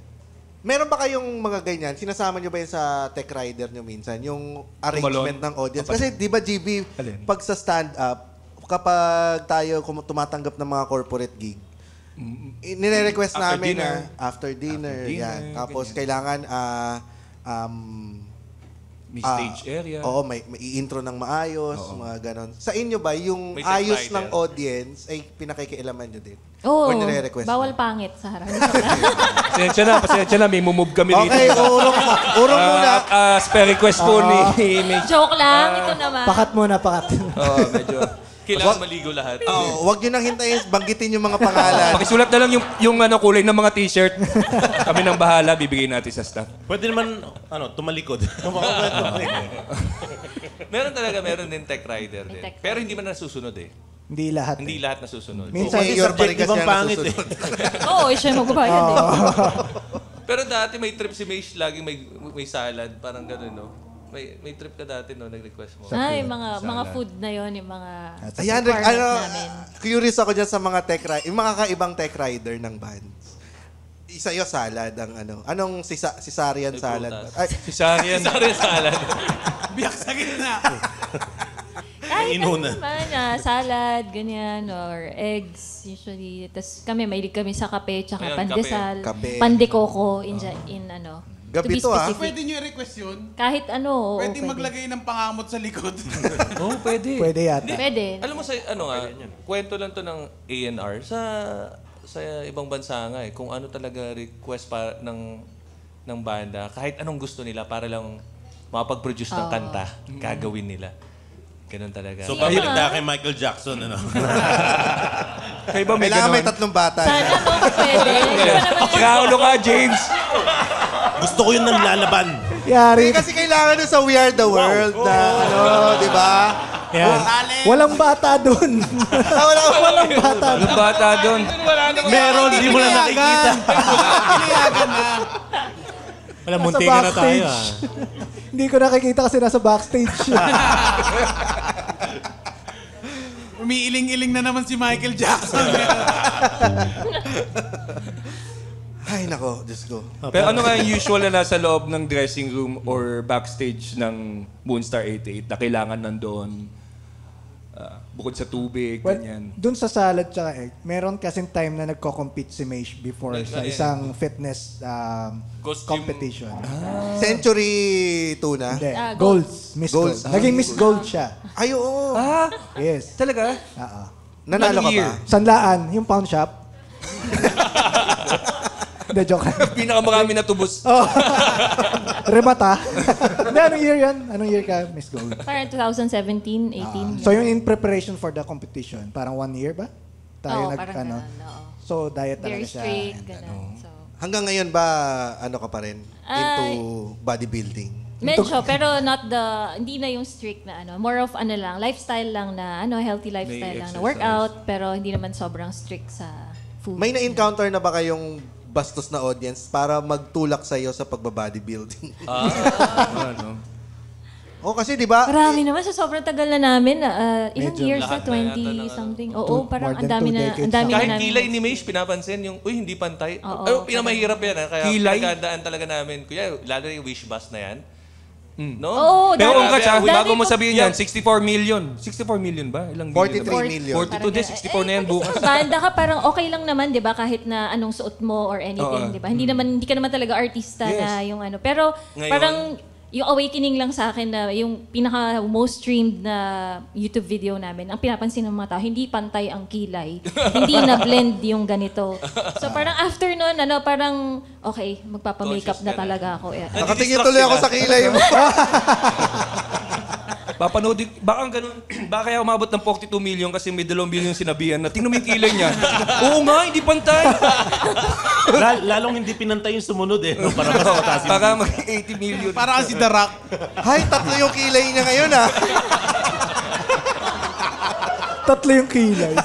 Speaker 1: Meron ba kayong mga ganyan? Sinasama nyo ba yun sa tech rider nyo minsan? Yung arrangement ng audience? Kasi di ba, GB, pag sa stand-up, kapag tayo tumatanggap ng mga corporate gig, nire-request namin na after dinner, yan. Tapos kailangan
Speaker 2: May stage area.
Speaker 1: Oo, may intro ng maayos, mga ganon. Sa inyo ba, yung
Speaker 9: May tech
Speaker 1: ayos
Speaker 9: rider.
Speaker 1: ng audience ay pinakikialaman nyo din?
Speaker 3: Oo,
Speaker 1: Or nire-request
Speaker 3: bawal
Speaker 1: mo?
Speaker 3: pangit sa harap.
Speaker 2: Pasensya na, may mumove kami dito.
Speaker 1: Okay, urong muna.
Speaker 2: Spare request po ni Mitch.
Speaker 3: Joke lang, ito naman.
Speaker 4: Pakat muna, pakat.
Speaker 2: Medyo.
Speaker 9: Kailangan maligo lahat.
Speaker 1: Huwag nyo nang hintayin, banggitin yung mga pangalan.
Speaker 2: Pakisulat na lang yung kulay ng mga t-shirt. Kami nang bahala, bibigay natin sa staff.
Speaker 11: Pwede naman, tumalikod.
Speaker 9: Meron din tech rider din.
Speaker 3: tech
Speaker 9: Pero hindi man nasusunod eh.
Speaker 4: Hindi lahat.
Speaker 9: Hindi lahat nasusunod.
Speaker 4: Minsan,
Speaker 1: Mayor pa rin kasi
Speaker 11: subjective ang
Speaker 1: ang
Speaker 11: pangit
Speaker 1: nasusunod.
Speaker 3: Oo, siya yung magbabayad eh.
Speaker 9: Pero dati may trip si Maish, laging may salad, parang gano'n, no? May trip ka dati, no? Nag-request mo.
Speaker 3: Yung mga food na yon, yung mga
Speaker 1: Ayan,
Speaker 3: requirements namin.
Speaker 1: curious ako dyan sa mga yung mga kaibang tech rider ng bands. Isa yung salad, ang ano. Anong cesarean salad? Ay,
Speaker 2: Cesarean.
Speaker 9: Sorry, salad.
Speaker 7: Biyak sa gitna.
Speaker 3: Kahit
Speaker 11: Inuna.
Speaker 3: ano naman, salad, ganyan, or eggs, usually. Tapos kami, mahilig kami sa kape, tsaka
Speaker 9: Ayun,
Speaker 3: pandesal,
Speaker 1: kape.
Speaker 3: pandekoko, in ano.
Speaker 1: Gabi
Speaker 3: to be
Speaker 1: to, ah.
Speaker 3: specific.
Speaker 7: Pwede nyo i-request yun?
Speaker 3: Kahit ano, oo,
Speaker 7: Pwede
Speaker 3: pwede.
Speaker 7: maglagay ng pangamot sa likod.
Speaker 2: Pwede.
Speaker 4: Pwede yata.
Speaker 3: Pwede.
Speaker 9: Alam mo sa kwento lang to ng A&R sa ibang bansa nga eh, kung ano talaga request ng banda, kahit anong gusto nila para lang makapag-produce ng kanta, gagawin nila. Ganun talaga.
Speaker 11: So, pagkita kay Michael Jackson, ano?
Speaker 2: Kayo ba may
Speaker 1: kailangan may
Speaker 2: ganon?
Speaker 1: tatlong bata.
Speaker 3: Sana no, pwede. Hindi ko naman
Speaker 2: Kaulo ka, James!
Speaker 11: Gusto ko yung nanlalaban.
Speaker 4: Yari.
Speaker 1: Kasi kailangan nun sa We Are the World na di ba?
Speaker 4: Yan. Walang bata dun. Walang bata dun.
Speaker 2: Ang bata doon.
Speaker 11: Meron, di mo na nakikita.
Speaker 7: Pinayagan na.
Speaker 5: Wala,
Speaker 4: Nasa
Speaker 5: muntikan na tayo.
Speaker 4: backstage. Hindi ko nakikita kasi nasa backstage.
Speaker 7: Umiiling-iling na naman si Michael Jackson.
Speaker 1: Ay, nako, Diyos ko.
Speaker 2: Pero ano nga yung usual na nasa loob ng dressing room or backstage ng Moonstar 88 na kailangan nandoon bukod sa tubig,
Speaker 4: Well,
Speaker 2: ganyan?
Speaker 4: dun sa salad tsaka egg, meron kasing time na nagko-compete si Maish before sa isang fitness
Speaker 9: Costume.
Speaker 4: competition.
Speaker 1: Century tuna.
Speaker 4: Hindi.
Speaker 3: Gold.
Speaker 4: Golds. Miss
Speaker 1: Golds.
Speaker 4: Gold. Naging Miss Gold siya.
Speaker 1: Ay, oo.
Speaker 4: Yes.
Speaker 2: Talaga?
Speaker 4: Oo.
Speaker 1: Nanalo ka
Speaker 2: Anong year?
Speaker 1: ba?
Speaker 4: Sanlaan, yung pawn shop. Hindi, joke lang.
Speaker 2: Pinakamarami na tubos.
Speaker 4: Remata. Hindi, anong year yan? Anong year ka, Miss Gold?
Speaker 3: Parang 2017, 18.
Speaker 4: So, yung in preparation for the competition, parang 1 year ba?
Speaker 3: Oo, parang ganun, oo.
Speaker 4: So, diet
Speaker 3: Very
Speaker 4: talaga siya.
Speaker 3: strict,
Speaker 4: and
Speaker 3: ganun. So,
Speaker 1: Hanggang ngayon ba, ano ka pa rin? Into bodybuilding?
Speaker 3: medyo, pero hindi na yung strict na ano. More of lifestyle lang na, healthy lifestyle lang na workout, pero hindi naman sobrang strict sa food.
Speaker 1: May na-encounter na ba kayong bastos na audience para magtulak sa iyo sa pagba-bodybuilding? O kasi 'di ba?
Speaker 3: Marami naman sa sobrang tagal na namin. Ilang
Speaker 4: Medyo
Speaker 3: years na?
Speaker 9: lahat na yata
Speaker 3: 20 something. Oo, parang
Speaker 4: more
Speaker 3: ang
Speaker 4: than
Speaker 3: dami
Speaker 4: 2
Speaker 3: na
Speaker 4: decades
Speaker 3: namin.
Speaker 9: Kahit kilay ni Maish, pinapansin yung, hindi pantay.
Speaker 3: Oo.
Speaker 9: Pinamahirap yan. Kaya
Speaker 2: Kilay?
Speaker 9: pinagandaan talaga namin. Kuya, lalo na yung wish bus na yan. No?
Speaker 3: Oo,
Speaker 2: Pero
Speaker 3: dati-
Speaker 2: kung ka,
Speaker 3: dati
Speaker 2: bago mo
Speaker 3: ko-
Speaker 2: sabihin yan, 64 million. 64 million ba? Ilang
Speaker 1: 43 million.
Speaker 2: 42 din, 64 na yan bukas.
Speaker 3: Banda ka, parang okay lang naman, di ba? Kahit na anong suot mo or anything, di ba? Hindi ka naman talaga artista na yung ano. Pero
Speaker 9: Ngayon?
Speaker 3: parang yung awakening lang sa akin na yung pinaka most streamed na YouTube video namin, ang pinapansin ng mga tao, hindi pantay ang kilay. Hindi na blend yung ganito. So parang after nun, parang okay, magpapamakeup na talaga ako. Yeah.
Speaker 1: Nakatingin tuloy ako sa kilay mo.
Speaker 2: Papanoodin, baka ganun, baka kaya umabot ng 42 million kasi may 2 million sinabihan na tingnan mo yung kilay niya. Oo nga, hindi pantay.
Speaker 11: Lalong hindi pinantay yung sumunod eh. No? Para mas mataas yung
Speaker 2: Baka mag 80 million.
Speaker 7: Para si The Rock.
Speaker 1: Hay, 3 yung kilay niya ngayon, ha?
Speaker 4: 3 yung kilay.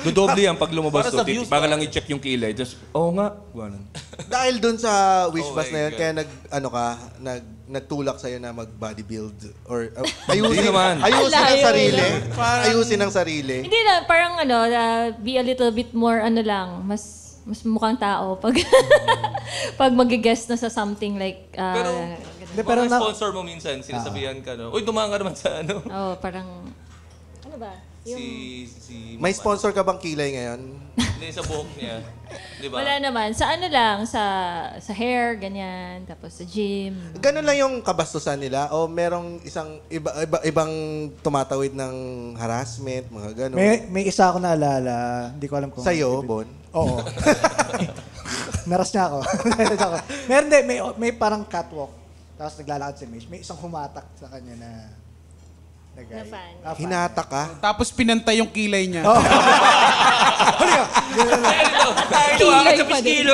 Speaker 2: Dodoble yan pag lumabas
Speaker 11: Para sa
Speaker 2: to.
Speaker 11: views,
Speaker 2: Baka lang i-check yung kilay. Tapos, oo nga. Ganun.
Speaker 1: Dahil dun sa wish
Speaker 9: Oh
Speaker 1: bus
Speaker 9: my
Speaker 1: na yun,
Speaker 9: God.
Speaker 1: kaya nagtulak sa'yo na mag-bodybuild or ayusin,
Speaker 2: Hindi naman.
Speaker 1: ayusin ang
Speaker 3: Layo,
Speaker 1: sarili.
Speaker 7: Parang-
Speaker 1: Ayusin ang sarili.
Speaker 3: Hindi na, parang be a little bit more mas mukhang tao pag pag mag-guest na sa something like
Speaker 9: Pero,
Speaker 4: pero
Speaker 9: mga
Speaker 4: na-
Speaker 9: sponsor mo minsan, sinasabihan ka, no? Uy, dumaan ka naman sa ano.
Speaker 3: parang ano ba?
Speaker 9: Si
Speaker 1: May sponsor ka bang kilay ngayon?
Speaker 9: Hindi, sa buhok niya. Di ba?
Speaker 3: Wala naman. Sa ano lang, sa hair, ganyan, tapos sa gym.
Speaker 1: Ganun lang yung kabastusan nila o merong ibang tumatawid ng harassment, mga ganun.
Speaker 4: May isa ako naalala, hindi ko alam kung...
Speaker 1: Sa'yo, Bon?
Speaker 4: Oo. Naras niya ako. Meron din, may parang catwalk. Tapos naglalakad si Mish. May isang humatak sa kanya na guy.
Speaker 3: Na fan.
Speaker 1: Hinata ka?
Speaker 7: Tapos pinantay yung kilay niya.
Speaker 3: Kilay pa din.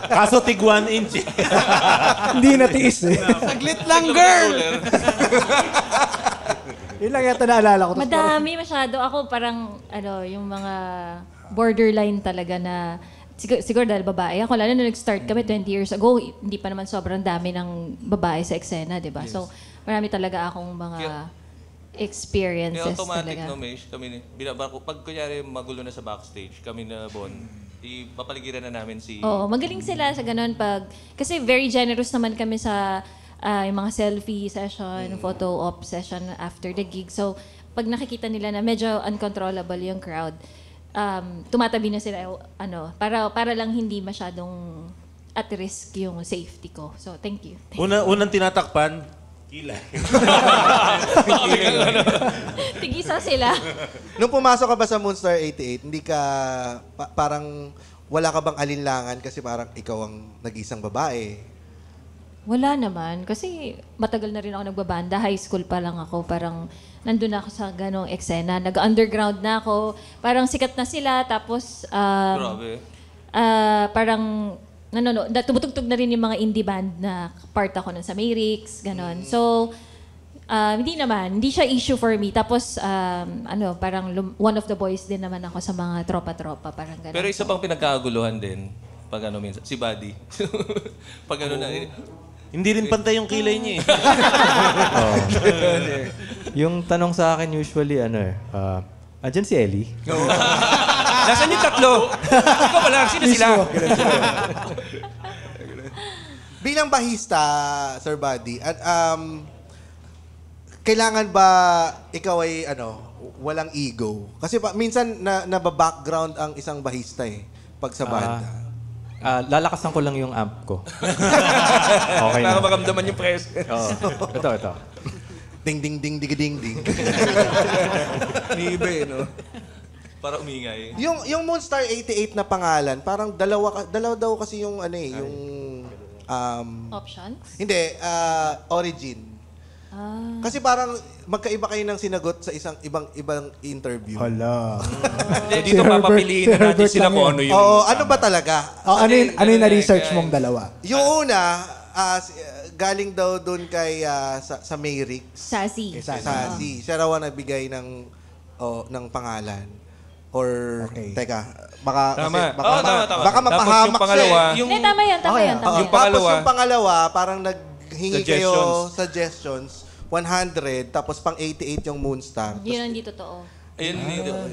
Speaker 11: Kaso tig 1 inch eh.
Speaker 4: Hindi natiis eh.
Speaker 7: Saglit lang, girl!
Speaker 4: Yun lang yata naalala ko. Tapos
Speaker 3: Madami masyado. Ako parang, yung mga borderline talaga na, siguro dahil babae. Ako, lalo na nag-start kami 20 years ago, hindi pa naman sobrang dami ng babae sa eksena, di ba? So, marami talaga akong mga
Speaker 9: Kaya
Speaker 3: experiences
Speaker 9: automatic,
Speaker 3: talaga.
Speaker 9: no, Mesh, kami, pag kunyari magulo na sa backstage, kami na Bon, ipapaligiran na namin si...
Speaker 3: Oo, magaling sila sa ganun kasi very generous naman kami sa yung mga selfie session, photo op session after the gig. So, pag nakikita nila na medyo uncontrollable yung crowd, tumatabi na sila, para lang hindi masyadong at risk yung safety ko. So, thank you.
Speaker 11: Unang tinatakpan, kilay.
Speaker 3: Tigisa sila.
Speaker 1: Nung pumasok ka ba sa Moonstar 88, hindi ka parang wala ka bang alinlangan kasi parang ikaw ang nag-isang babae?
Speaker 3: Wala naman. Kasi matagal na rin ako nagbabanda. High school pa lang ako. Parang nandun na ako sa ganong eksena. Nag-underground na ako. Parang sikat na sila. Tapos,
Speaker 9: Grabe.
Speaker 3: parang tumutugtog na rin yung mga indie band na part ako nun sa Mayrix, ganon. So, hindi naman. Hindi siya issue for me. Tapos, parang one of the boys din naman ako sa mga tropa-tropa. Parang ganon.
Speaker 9: Pero isa pang pinagkaguluhan din, pag minsan, si Buddy. Pag na...
Speaker 11: Hindi rin pantay yung kilay niya eh.
Speaker 8: Yung tanong sa akin usually, andyan si Ellie?
Speaker 2: Nasaan yung tatlo? Ikaw pala, sino sila?
Speaker 1: Bilang bahista, Sir Buddy, at kailangan ba ikaw ay walang ego? Kasi minsan naba-background ang isang bahista pag sa banda.
Speaker 8: Lalakasan ko lang yung amp ko. Okay na.
Speaker 2: Para makamdaman yung press.
Speaker 8: Oo. Ito.
Speaker 1: Ding ding ding ding ding ding.
Speaker 2: May iba no?
Speaker 9: Para umingay.
Speaker 1: Yung Moonstar 88 na pangalan, parang dalawa daw kasi yung yung
Speaker 3: Options?
Speaker 1: hindi, origin. Kasi parang magkaiba kayo ng sinagot sa ibang interview.
Speaker 4: Hala.
Speaker 2: Hindi, dito papapiliin na natin sila kung ano yung...
Speaker 1: Oo, ano ba talaga?
Speaker 4: Ano yung na-research mong dalawa?
Speaker 1: Yung una, galing daw doon kay sa Mayrix.
Speaker 3: Sassy.
Speaker 1: Sassy. Siya raw ang nagbigay ng pangalan. Or, teka, baka...
Speaker 2: Tama.
Speaker 1: Kasi, baka,
Speaker 2: Tama.
Speaker 1: baka
Speaker 2: Tapos
Speaker 1: mapahamak
Speaker 2: yung pangalawa,
Speaker 1: siya.
Speaker 3: Hindi, tama yan.
Speaker 2: Yung
Speaker 1: Tapos
Speaker 2: pangalawa,
Speaker 1: yung pangalawa, parang naghingi kayo suggestions, 100, tapos pang 88 yung Moonstar.
Speaker 3: Yun ang hindi totoo.
Speaker 9: Ayun,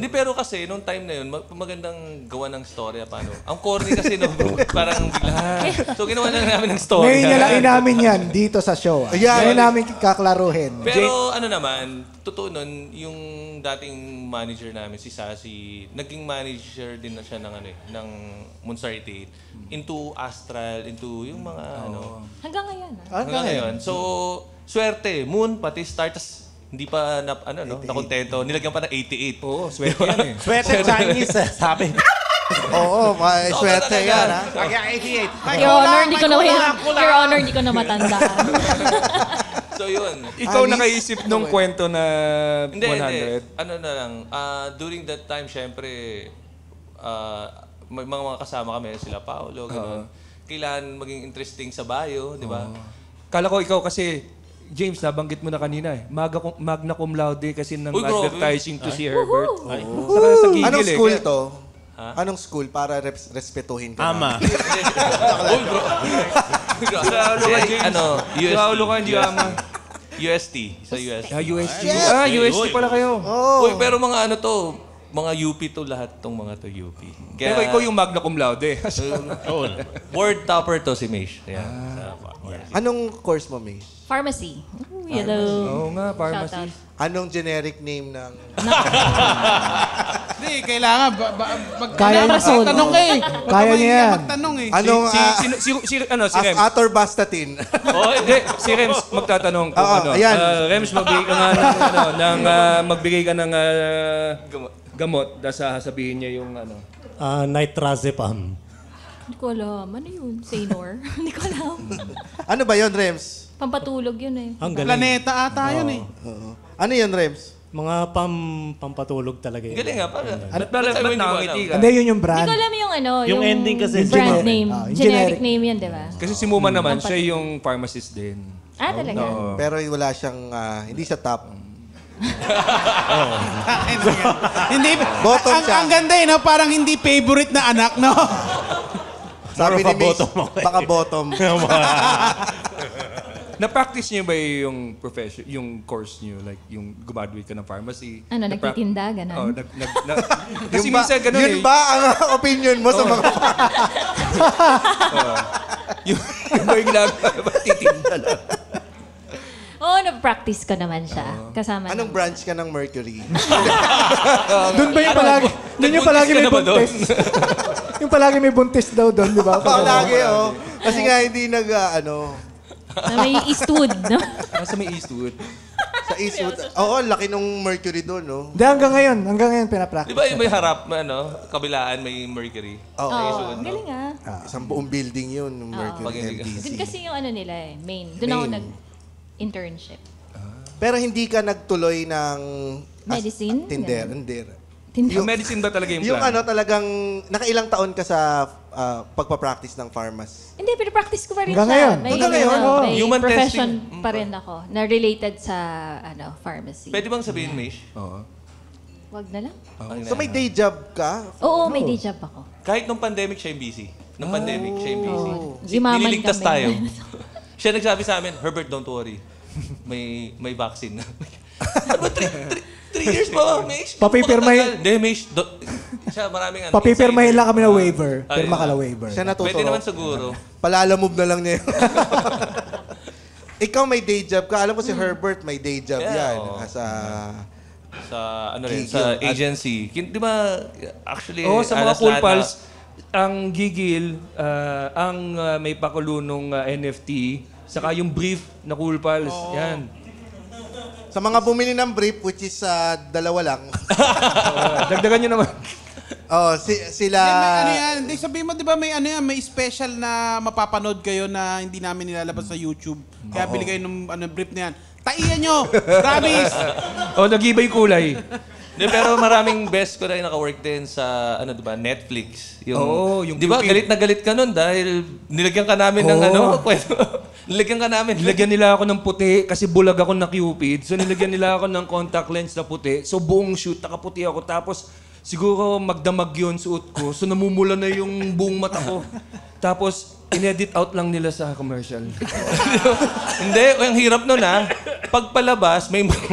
Speaker 9: hindi, pero kasi, nung time na yun, magandang gawa ng storya, paano? Ang corny kasi, no, parang bigla. So, ginawa na namin ng storya.
Speaker 4: Ngayon niya lang inamin yan dito sa show. Ngayon namin kaklaruhin.
Speaker 9: Pero ano naman, totoo nun, yung dating manager namin, si Sassy, naging manager din na siya ng Moonstar 88 into Astral, into yung mga
Speaker 3: Hanggang ngayon.
Speaker 9: hanggang ngayon. So, swerte, Moon, pati Star, tas hindi pa nakontento. Nilagyan pa ng 88.
Speaker 2: Oo, swerte yan eh.
Speaker 11: Swerte Chinese, sabi.
Speaker 1: Oo, may swerte yan, ha?
Speaker 3: Your Honor, hindi ko na matandaan.
Speaker 9: So, yun.
Speaker 2: Ikaw nakaisip nung kwento na 100?
Speaker 9: Hindi. Ano na lang, during that time, syempre, may mga kasama kami, sila Paolo, gano'n. Kailangan maging interesting sa bio, di ba?
Speaker 2: Kala ko ikaw kasi, James, nabanggit mo na kanina eh. Magna cum laude kasi ng advertising to si Herbert. Sa gigil
Speaker 1: Anong school
Speaker 2: eh.
Speaker 1: to? Anong school para respetuhin ka?
Speaker 11: Ama.
Speaker 9: UST. Sa UST.
Speaker 2: UST. UST pala kayo.
Speaker 9: Uy, pero mga mga UP to lahat tong mga to UP.
Speaker 2: Pero ikaw yung magna cum laude.
Speaker 9: Word topper to si Mish.
Speaker 1: Anong course mo, May?
Speaker 3: Pharmacy. Hello.
Speaker 2: Oo nga, pharmacy.
Speaker 1: Anong generic name ng...
Speaker 7: Hindi, kailangan.
Speaker 4: Kaya niya.
Speaker 7: Magtanong ka eh.
Speaker 4: Kaya niya yan.
Speaker 7: Magtanong eh.
Speaker 1: Anong...
Speaker 2: Si Rems.
Speaker 1: Atorvastatin.
Speaker 2: Hindi, si Rems magtatanong kung
Speaker 1: ayan.
Speaker 2: Rems, magbigay ka nga magbigay ka ng gamot. Sasabihin niya yung
Speaker 5: Nitrazepam.
Speaker 3: Hindi ko alam. Ano yun? Saynor? Hindi ko alam.
Speaker 1: Ano ba yun, Rems?
Speaker 3: Pampatulog yun eh.
Speaker 5: Ang galing.
Speaker 7: Planeta ata yun eh.
Speaker 1: Ano yun, Rems?
Speaker 5: Mga pampatulog talaga yun.
Speaker 9: Galing nga, parang.
Speaker 2: Ba't nakangiti ka?
Speaker 4: Hindi, yun yung
Speaker 3: Hindi
Speaker 4: brand.
Speaker 3: ko alam yung
Speaker 11: Yung ending kasi,
Speaker 3: brand name.
Speaker 4: yung
Speaker 3: Generic
Speaker 4: generic.
Speaker 3: name yan, di ba?
Speaker 2: Kasi si Muma naman, siya yung pharmacist din.
Speaker 3: Talaga?
Speaker 1: Pero wala siyang... hindi siya top.
Speaker 7: Hindi.
Speaker 1: Bottom siya.
Speaker 7: Ang ganda eh, no? Parang hindi favorite na anak, no?
Speaker 1: Sabi ni Mish, baka bottom.
Speaker 2: Na-practice niyo ba yung profession, yung course niyo? Like, yung graduate ka ng pharmacy?
Speaker 3: Nagtitinda, gano'n?
Speaker 2: Kasi minsan ganun
Speaker 1: Yun ba ang opinion mo sa mga...
Speaker 2: Yung ba yung ginagawa? Titinda lang.
Speaker 3: Oo, na-practice ko naman siya. Kasama
Speaker 1: Anong branch ka ng Mercury?
Speaker 4: Doon ba yung palagi? Doon yung palagi may buntis. Yung palagi may buntis daw doon, di ba?
Speaker 1: Palagi, Kasi nga hindi
Speaker 3: Na may Eastwood, no?
Speaker 2: Nasa may Eastwood.
Speaker 1: Sa Eastwood. Oo, laki nung Mercury doon, no?
Speaker 4: Hindi, hanggang ngayon pinapractice.
Speaker 9: Di ba yung may harap, kabilaan, may Mercury?
Speaker 3: Oo, galing ah.
Speaker 1: Isang buong building yun, yung Mercury
Speaker 3: Doon
Speaker 1: MDC.
Speaker 3: kasi yung nila eh, main. Doon ako nag-internship.
Speaker 1: Pero hindi ka nagtuloy ng...
Speaker 3: Medicine?
Speaker 1: Tinder.
Speaker 2: Yung medicine ba talaga yung plan?
Speaker 1: Yung talagang... Nakailang taon ka sa pagpapractice ng pharmacy?
Speaker 3: Hindi, pinapractice ko pa rin
Speaker 4: Hanggang
Speaker 3: siya.
Speaker 4: ngayon?
Speaker 3: May
Speaker 9: Human
Speaker 3: profession
Speaker 9: testing.
Speaker 3: pa rin ako na related sa pharmacy.
Speaker 9: Pwede bang sabihin, Mish?
Speaker 3: Wag na lang.
Speaker 1: So may day job ka?
Speaker 3: Oo, may day job ako.
Speaker 9: Kahit nung pandemic siya yung busy. Nung pandemic siya yung busy.
Speaker 3: Yumaman
Speaker 9: Nililigtas
Speaker 3: kami.
Speaker 9: tayo. Siya nagsabi sa amin, Herbert, don't worry. May vaccine na. Ano, 3 years pa, Mish?
Speaker 4: Papipirmahin.
Speaker 9: Hindi, Mish. Siya maraming
Speaker 4: Papipirmahin lang kami na waiver. Pirma ka na waiver.
Speaker 1: Siya natuto.
Speaker 9: Pwede naman siguro.
Speaker 1: Palalamove na lang niya yun. Ikaw may day job ka. Alam ko si Herbert may day job yan.
Speaker 9: Sa agency. Di ba, actually,
Speaker 2: Sa mga Cool Pals, ang Gigil, ang may pakulunong NFT, saka yung brief na Cool Pals, yan.
Speaker 1: Sa mga bumili ng brief, which is dalawa lang.
Speaker 2: Dagdagan nyo naman.
Speaker 1: Sila...
Speaker 7: Hindi, sabihin mo, di ba may may special na mapapanood kayo na hindi namin nilalabas sa YouTube. Kaya bili kayo ng brief na yan. Taiyan nyo! Promise!
Speaker 2: Nag-iba yung kulay.
Speaker 9: Hindi, pero maraming best ko na yung naka-work din sa, di ba, Netflix.
Speaker 2: Yung
Speaker 9: di ba, galit na galit ka nun dahil nilagyan ka namin ng kwento. Nilagyan ka namin.
Speaker 2: Nilagyan nila ako ng puti kasi bulag ako na Cupid. So nilagyan nila ako ng contact lens na puti. So buong shoot, nakaputi ako. Tapos siguro magdamag yun suot ko. So namumula na yung buong mata ko. Tapos inedit out lang nila sa commercial.
Speaker 9: Hindi, ang hirap nun pagpalabas,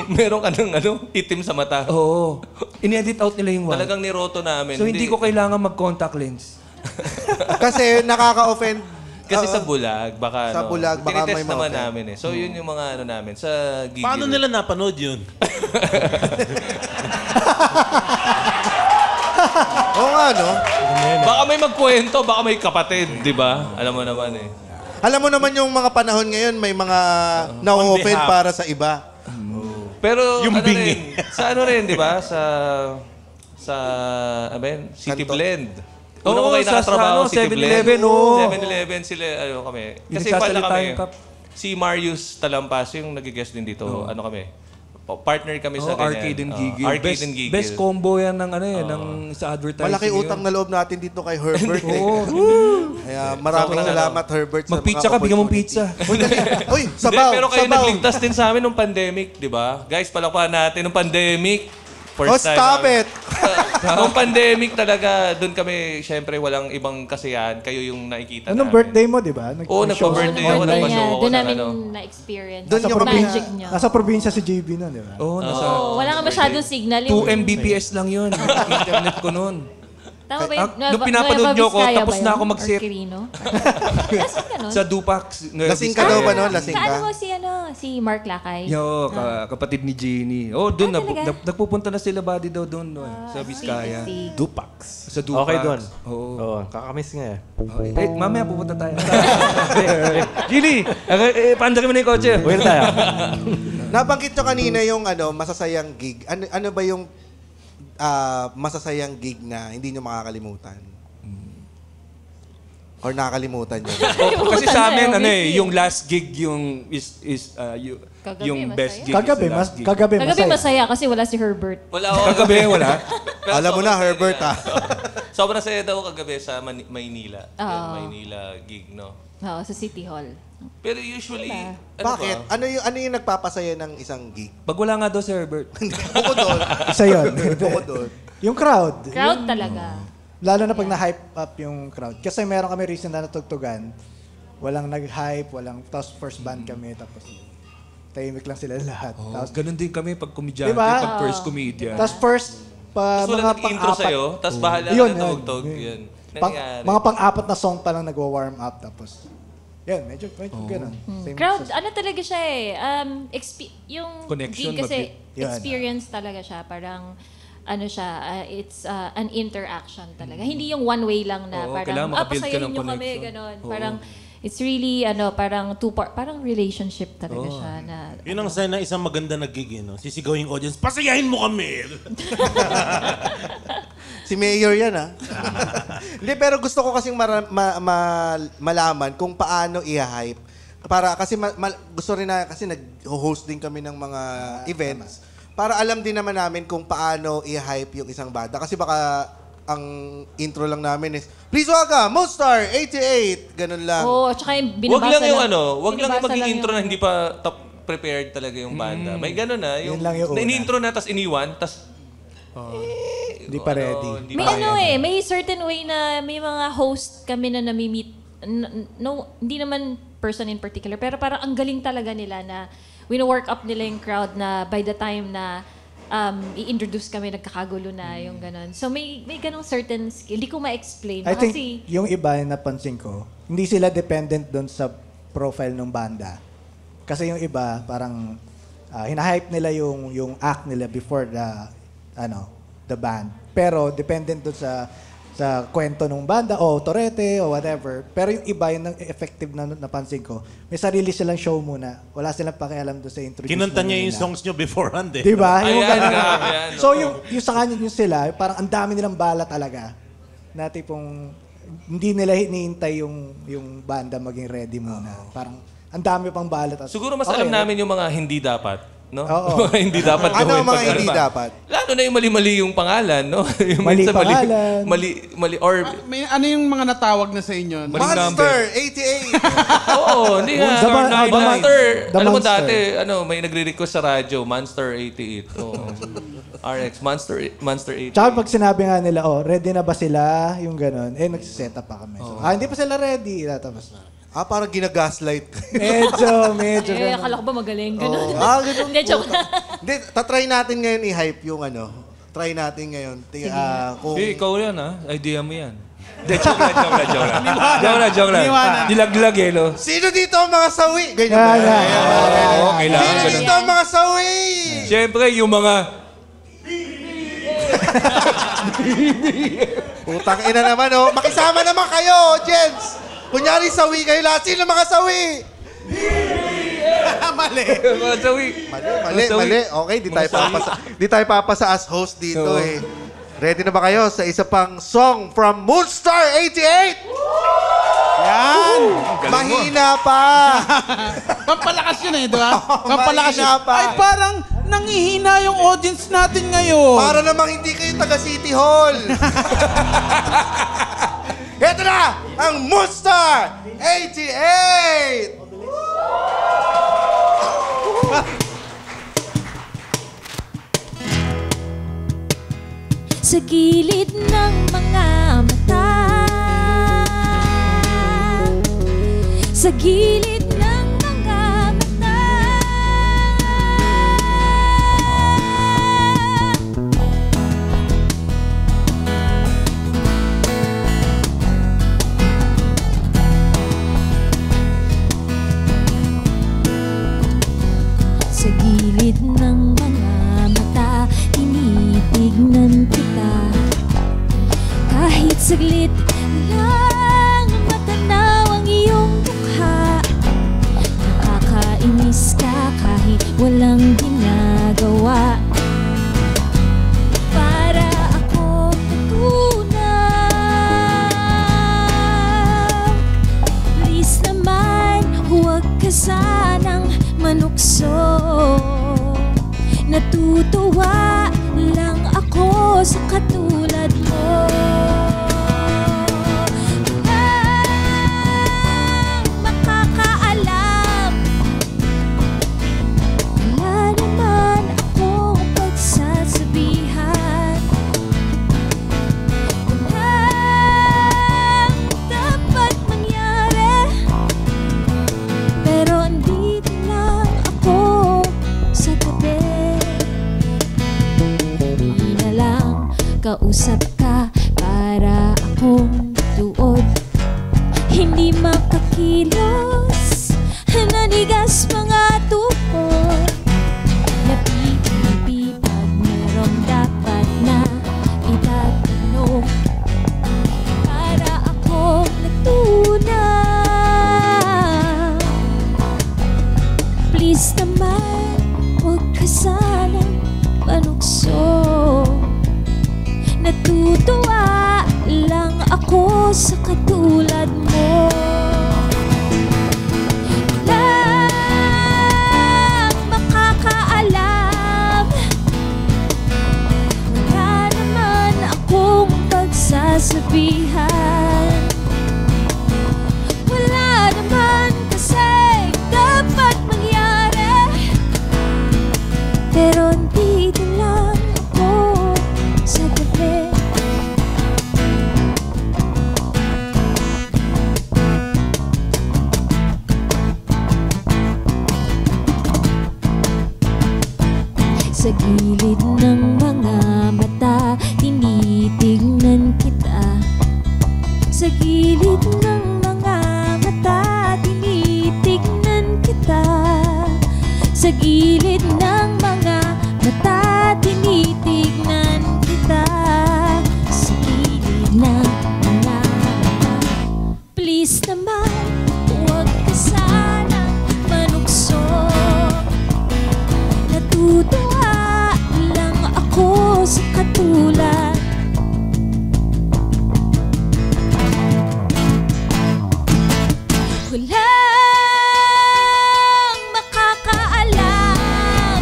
Speaker 9: meron ka ng itim sa mata.
Speaker 2: Oo. In-edit out nila yung one.
Speaker 9: Talagang niroto namin.
Speaker 2: So hindi ko kailangan mag-contact lens.
Speaker 1: Kasi nakaka-offend.
Speaker 9: Kasi sa bulag, baka
Speaker 1: Sa bulag, baka may
Speaker 9: tinitest naman
Speaker 1: ma-offend.
Speaker 9: namin eh. So yun yung mga namin. Sa gigil.
Speaker 11: Paano nila napanood yun?
Speaker 1: Oo nga, no?
Speaker 9: Baka may magkwento, baka may kapatid, di ba? Alam mo naman eh.
Speaker 1: Alam mo naman yung mga panahon ngayon, may mga na-open
Speaker 11: behalf.
Speaker 1: para sa iba.
Speaker 9: Pero
Speaker 11: Yung
Speaker 9: ano
Speaker 11: bingi.
Speaker 9: rin, sa ano rin, di ba? Sa City
Speaker 1: Kanto.
Speaker 9: Blend.
Speaker 2: Oo,
Speaker 9: Una ko kayo
Speaker 2: sa
Speaker 9: nakatrabaho,
Speaker 2: ano,
Speaker 9: City
Speaker 2: 7-Eleven,
Speaker 9: Blend.
Speaker 2: oo.
Speaker 9: 7-Eleven sila, kami.
Speaker 2: Yung
Speaker 9: Kasi pala
Speaker 2: nagsasalita
Speaker 9: kami,
Speaker 2: yung kap.
Speaker 9: si Marius Talampas, yung nag-guest din dito, ano kami, partner kami sa ganyan.
Speaker 2: Arcade and Gigil.
Speaker 9: Arcade and Gigil.
Speaker 2: Best combo yan ng ng sa advertising.
Speaker 1: Malaki
Speaker 2: yun.
Speaker 1: utang na loob natin dito kay Herbert.
Speaker 2: Oo.
Speaker 1: Kaya maraming salamat, Herbert. sa
Speaker 2: Mag-pizza
Speaker 1: mga
Speaker 2: ka, bigyan mong
Speaker 1: opportunity.
Speaker 2: pizza.
Speaker 1: Uy, dali. Uy,
Speaker 9: Hindi,
Speaker 1: sabaw.
Speaker 9: pero kayo
Speaker 1: sabaw.
Speaker 9: nagligtas din sa amin nung pandemic, di ba? Guys, palakpakan natin nung pandemic. First
Speaker 1: Oh,
Speaker 9: time
Speaker 1: stop
Speaker 9: namin.
Speaker 1: it.
Speaker 9: Nung pandemic talaga, doon kami, syempre, walang ibang kasiyahan. Kayo yung nakikita
Speaker 4: Anong
Speaker 9: namin.
Speaker 4: birthday mo, di ba?
Speaker 9: Oo, nagpa-birthday ako.
Speaker 3: Doon
Speaker 9: Nagpa-show ako
Speaker 3: doon
Speaker 9: sa
Speaker 3: namin
Speaker 9: ano.
Speaker 3: na-experience.
Speaker 1: Doon
Speaker 3: Nasa
Speaker 1: yung
Speaker 3: magic niya.
Speaker 4: Nasa probinsya si JB nun, di ba?
Speaker 2: Oo, nasa
Speaker 3: Oo, wala nga masyadong signal.
Speaker 2: 2 Mbps lang yun. Internet ko noon.
Speaker 3: Tama ba
Speaker 2: Ah, nung pinapanood niyo ako, tapos na ako mag-sip.
Speaker 3: Nasaan ka nun?
Speaker 2: Sa Dupax.
Speaker 1: Lasing ka daw ba nun? Lasing
Speaker 3: Sa ano
Speaker 1: ka?
Speaker 3: mo si Mark Lakay?
Speaker 2: Yo, kapatid ni Jenny. Oh, doon
Speaker 3: talaga?
Speaker 2: nagpupunta na sila buddy daw doon sa Vizcaya.
Speaker 8: Dupax.
Speaker 2: Sa Dupax.
Speaker 8: Okay doon.
Speaker 2: Oo.
Speaker 8: Oo, kakamiss nga eh.
Speaker 2: Eh, mamaya pupunta tayo. Jenny, paandar mo na yung kotse.
Speaker 8: Uwi na tayo.
Speaker 1: Nabanggit nyo kanina yung masasayang gig. Ano ba yung masasayang gig na hindi nyo makakalimutan? Or nakakalimutan nyo?
Speaker 2: Kasi sa amin,
Speaker 3: Obviously.
Speaker 2: yung last gig yung
Speaker 3: Kagabi,
Speaker 2: yung best
Speaker 3: masaya.
Speaker 2: gig.
Speaker 4: Kagabi,
Speaker 2: is the last gig.
Speaker 4: kagabi
Speaker 3: Kagabi
Speaker 4: masaya.
Speaker 3: masaya kasi wala si Herbert.
Speaker 9: Wala ako.
Speaker 2: Kagabi, wala.
Speaker 9: Pero
Speaker 1: Alam mo na,
Speaker 9: sobrang
Speaker 1: Herbert,
Speaker 9: saya.
Speaker 1: ah.
Speaker 9: Sobrang saya daw kagabi sa Maynila.
Speaker 3: Oo.
Speaker 9: Yung Maynila gig, no?
Speaker 3: Oo, sa City Hall.
Speaker 9: Pero usually,
Speaker 1: Bakit?
Speaker 9: ba?
Speaker 1: Ano yung nagpapasaya ng isang gig?
Speaker 2: Pag wala nga daw si Herbert.
Speaker 1: Bukod doon.
Speaker 4: Isa yun.
Speaker 1: Bukod doon.
Speaker 4: Yung crowd.
Speaker 3: Crowd talaga.
Speaker 4: Lalo na pag na-hype up yung crowd. Kasi meron kami recent na natugtugan. Walang nag-hype, tapos first band kami, tapos tahimik lang sila lahat. Tapos,
Speaker 2: Ganun din kami pag komedyante,
Speaker 4: Diba?
Speaker 2: pag first comedian.
Speaker 4: tapos first,
Speaker 9: Tapos wala
Speaker 4: mga
Speaker 9: nag-intro
Speaker 4: pang-apat.
Speaker 9: sa'yo, tapos bahala
Speaker 4: Yun,
Speaker 9: ka na tugtog. Yun. Nangyari.
Speaker 4: Mga pang-apat na song pa lang nag-warm up, tapos, yun, medyo ganun. Same
Speaker 3: Crowd,
Speaker 4: sa-
Speaker 3: ano talaga siya eh. Yung
Speaker 2: Connection,
Speaker 3: gig kasi,
Speaker 4: Yun.
Speaker 3: experience talaga siya. Parang, ano siya, it's an interaction talaga. Hindi yung one way lang na
Speaker 2: Oo,
Speaker 3: parang,
Speaker 2: kailangan makabuild ka
Speaker 3: pasayahin
Speaker 2: ng
Speaker 3: nyo kami,
Speaker 2: connection.
Speaker 3: gano'n.
Speaker 2: Oo.
Speaker 3: Parang, it's really, parang two-part, parang relationship talaga siya na,
Speaker 11: Yun ang sign na isang maganda na gig, no? Sisigawin yung audience, pasayahin mo kami!
Speaker 1: Si Mayor yan, ha? Hindi, pero gusto ko kasing malaman kung paano i-hype. Kasi gusto rin na, kasi nag-host din kami ng mga events. Para alam din naman namin kung paano i-hype yung isang banda. Kasi baka ang intro lang namin is, please welcome, Moonstar 88! Ganun lang.
Speaker 3: oh, tsaka yung
Speaker 9: Wag
Speaker 3: binabasa
Speaker 9: lang yung wag lang
Speaker 3: binabasa
Speaker 9: yung mag-intro
Speaker 3: yung-
Speaker 9: na hindi pa top prepared talaga yung banda. May gano'n na.
Speaker 4: Yun lang yung una.
Speaker 9: In-intro na, tas iniwan, tas
Speaker 4: Hindi pa ready.
Speaker 9: hindi
Speaker 3: May
Speaker 9: pa ready.
Speaker 3: may certain way na may mga host kami na nami-meet. Hindi naman person in particular, pero parang ang galing talaga nila na wino-work up nila yung crowd na by the time na i-introduce kami, nagkakagulo na yung ganon. So may ganong certain skill. Hindi ko ma-explain.
Speaker 4: I think
Speaker 3: Kasi,
Speaker 4: yung iba yung napansin ko, hindi sila dependent doon sa profile ng banda. Kasi yung iba, parang hinahype nila yung act nila before the band. Pero dependent doon sa kwento ng banda o torete o whatever. Pero yung iba, yung effective na napansin ko, may sarili silang show muna. Wala silang pakialam doon sa introduce.
Speaker 11: Kinanta
Speaker 4: na
Speaker 11: niya yung
Speaker 4: nila.
Speaker 11: songs nyo beforehand, eh.
Speaker 4: Diba? Yung
Speaker 9: Ayan,
Speaker 4: ganun.
Speaker 9: grabe yan.
Speaker 4: So yung sa kanya yung sila, parang ang dami nilang bala talaga. Na tipong hindi nila hinihintay yung banda maging ready muna. Parang ang dami pang bala.
Speaker 9: Siguro mas alam namin yung mga hindi dapat. No?
Speaker 4: Oo.
Speaker 9: Hindi dapat
Speaker 1: Ano
Speaker 9: gawin
Speaker 1: ang mga
Speaker 9: pag
Speaker 1: hindi
Speaker 9: ba?
Speaker 1: dapat?
Speaker 9: Lalo na yung mali-mali yung pangalan, no? Yung
Speaker 4: Mali
Speaker 9: minsan
Speaker 4: pangalan.
Speaker 9: Mali, or...
Speaker 7: Ano yung mga natawag na sa inyo?
Speaker 1: Monster 88!
Speaker 9: Oo, hindi nga.
Speaker 4: The Mon-
Speaker 9: Monster.
Speaker 4: The
Speaker 9: Alam mo
Speaker 4: Monster.
Speaker 9: dati, may nagre-request sa radyo, Monster 88. Oo. RX, Monster 88.
Speaker 4: Tsaka pag sinabi nga nila, ready na ba sila? Yung ganun. Nagsiset up pa kami. So, hindi pa sila ready. Tapos na.
Speaker 1: Parang ginagaslight.
Speaker 4: Medyo
Speaker 3: Eh,
Speaker 4: ganun.
Speaker 3: akala ko ba magaling? Ganun.
Speaker 1: Ganun.
Speaker 3: Hindi, joke lang.
Speaker 1: Hindi, tatry natin ngayon i-hype yung ano. Try natin ngayon. Kung...
Speaker 2: Ikaw yan, ha? Idea mo yan. Hindi, joke lang.
Speaker 7: Iniwanan.
Speaker 2: Dilaglag eh, no?
Speaker 1: Sino dito ang mga sawi? Ganyan ba?
Speaker 2: Oo, kailangan
Speaker 1: Sino
Speaker 2: ganun.
Speaker 1: dito ang mga sawi?
Speaker 2: Siyempre, yung mga...
Speaker 1: Putang ina naman, oh. Makisama naman kayo, gents. Kunyari sawi kayo lahat. Sino mga sawi?
Speaker 7: Mali.
Speaker 2: Mga sawi.
Speaker 1: Mali. Okay, di tayo papasa as host dito eh. Ready na ba kayo sa isa pang song from Moonstar 88?
Speaker 7: Yan.
Speaker 1: Mahina pa.
Speaker 7: Pampalakas yun eh, di ba? Pampalakas yun.
Speaker 1: Mahina pa.
Speaker 7: Ay, parang nangihina yung audience natin ngayon.
Speaker 1: Para namang hindi kayo taga City Hall. Ito na ang Moonstar 88!
Speaker 3: Sa gilid ng mga mata, sa gilid ng mga mata, sa gilid ng mga mata, tinitignan kita. Kahit saglit lang matanaw ang iyong mukha, nakakainis ka kahit walang ginagawa. Para ako natunaw, please naman huwag ka sanang manukso. Natutuwa lang ako sa katulad mo. Walang makakaalam, wala naman akong pagsasabihan. Walang dapat mangyari, pero andito lang ako sa tabi. Hindi na lang kausap ka para akong tuod. Hindi makakilos, nanigas mga tuhod. Napipipi pag merong dapat na itatanong, para akong natunaw. Please naman, huwag ka sanang manukso. Natutuwa lang ako sa katulad mo. Walang makakaalam, wala naman akong pagsasabihan. Wala naman kasi dapat mangyari, pero dito lang ako sa tabi. Sa gilid ng mga mata, tinitignan kita. Sa gilid ng mga mata, tinitignan kita. Sa gilid ng mga mata, tinitignan kita. Sa gilid ng mga mata, please naman, huwag ka sanang manukso. Natutuwa lang ako sa katulad. Walang makakaalam,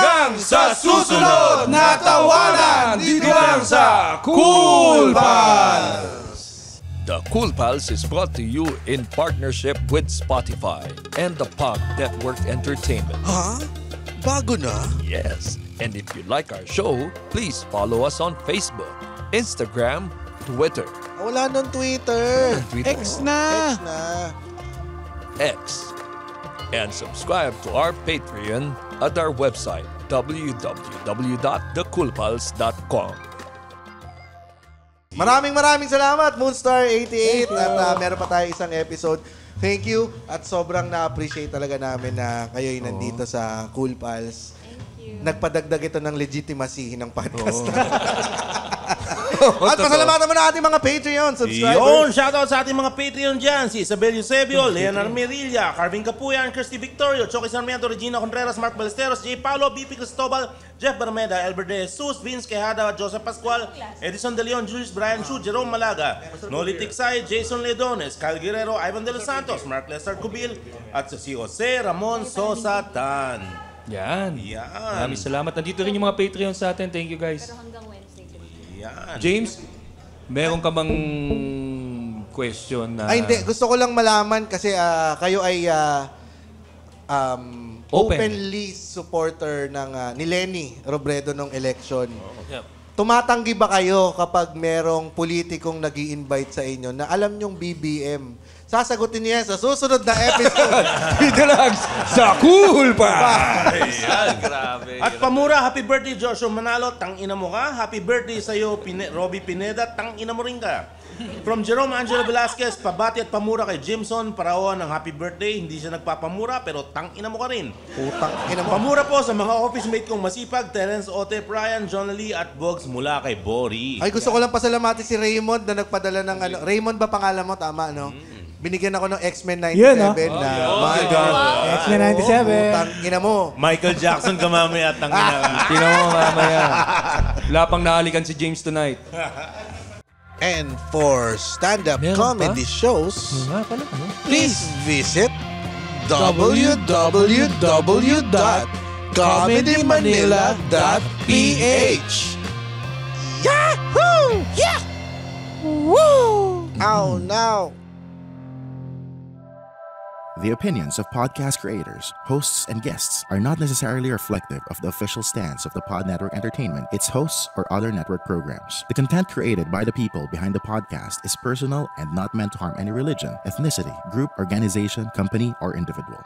Speaker 2: Hanggang sa susunod na tawanan dito lang sa Cool Pals!
Speaker 12: The Cool Pals is brought to you in partnership with Spotify and the Pop Network Entertainment.
Speaker 1: Ha? Bago na?
Speaker 12: Yes. And if you like our show, please follow us on Facebook, Instagram, Twitter.
Speaker 1: Wala nung Twitter.
Speaker 7: X na.
Speaker 12: X. And subscribe to our Patreon at our website, www.thecoolpals.com.
Speaker 1: Maraming salamat, Moonstar 88. At meron pa tayo isang episode. Thank you. At sobrang na-appreciate talaga namin na kayo'y nandito sa Cool Pals. Nagpadagdag ito ng legitimacy ng podcast. At pasalamatan mo na ating mga Patreon subscribers.
Speaker 11: Yun! Shoutout sa ating mga Patreon dyan. Si Isabel Eusebio, Leonard Merilla, Carvin Capuyan, Kirsty Victorio, Choki Sarmiento, Regina Contreras, Mark Ballesteros, J. Paulo, BP Cristobal, Jeff Barmeda, Albert De Jesus, Vince Quejada, Joseph Pascual, Edison De Leon, Julius Brian Chu, Jerome Malaga, Noli Tiksay, Jason Ledones, Kyle Guerrero, Ivan De Los Santos, Mark Lester Cubil, at si Jose Ramon Sosa Tan.
Speaker 2: Yan. Maraming salamat. Nandito rin yung mga Patreon sa atin. Thank you, guys.
Speaker 3: Pero hanggang Wednesday.
Speaker 11: Yan.
Speaker 2: James, meron ka bang question na...
Speaker 1: Ay, hindi. Gusto ko lang malaman kasi kayo ay openly supporter ng ni Lenny Robredo nung election.
Speaker 9: Yep.
Speaker 1: Tumatanggi ba kayo kapag merong politikong nag-i-invite sa inyo na alam nyong BBM? Sasagutin niya sa susunod na episode.
Speaker 2: Dito lang sa Cool Pals!
Speaker 9: Ayan, grabe.
Speaker 11: At pamura, happy birthday Joshua Manalo, tang-ina mo ka. Happy birthday sa'yo, Robbie Pineda, tang-ina mo rin ka. From Jerome Angelo Velasquez, pabati at pamura kay Jimson, parawan ng happy birthday. Hindi siya nagpapamura, pero tang-ina mo ka rin.
Speaker 1: Putang ina mo.
Speaker 11: Pamura po sa mga office mate kong masipag, Terence Ote, Brian, John Lee at Bogs mula kay Bori.
Speaker 1: Ay, gusto ko lang pasalamati si Raymond na nagpadala ng ano. Raymond ba pangalan mo? Tama, no? Binigyan ako ng X-Men 97
Speaker 4: Yun, no?
Speaker 1: na. My God.
Speaker 4: X-Men 97.
Speaker 1: Putang ina mo.
Speaker 11: Michael Jackson ka mamaya, tang-ina ka.
Speaker 2: Tingnan mo mamaya. Wala pang nahalikan si James tonight.
Speaker 1: And for stand-up comedy shows, please visit www.comedymanila.ph. Yahoo! Yeah! Woo! Oh, no.
Speaker 6: The opinions of podcast creators, hosts, and guests are not necessarily reflective of the official stance of the Pod Network Entertainment, its hosts, or other network programs. The content created by the people behind the podcast is personal and not meant to harm any religion, ethnicity, group, organization, company, or individual.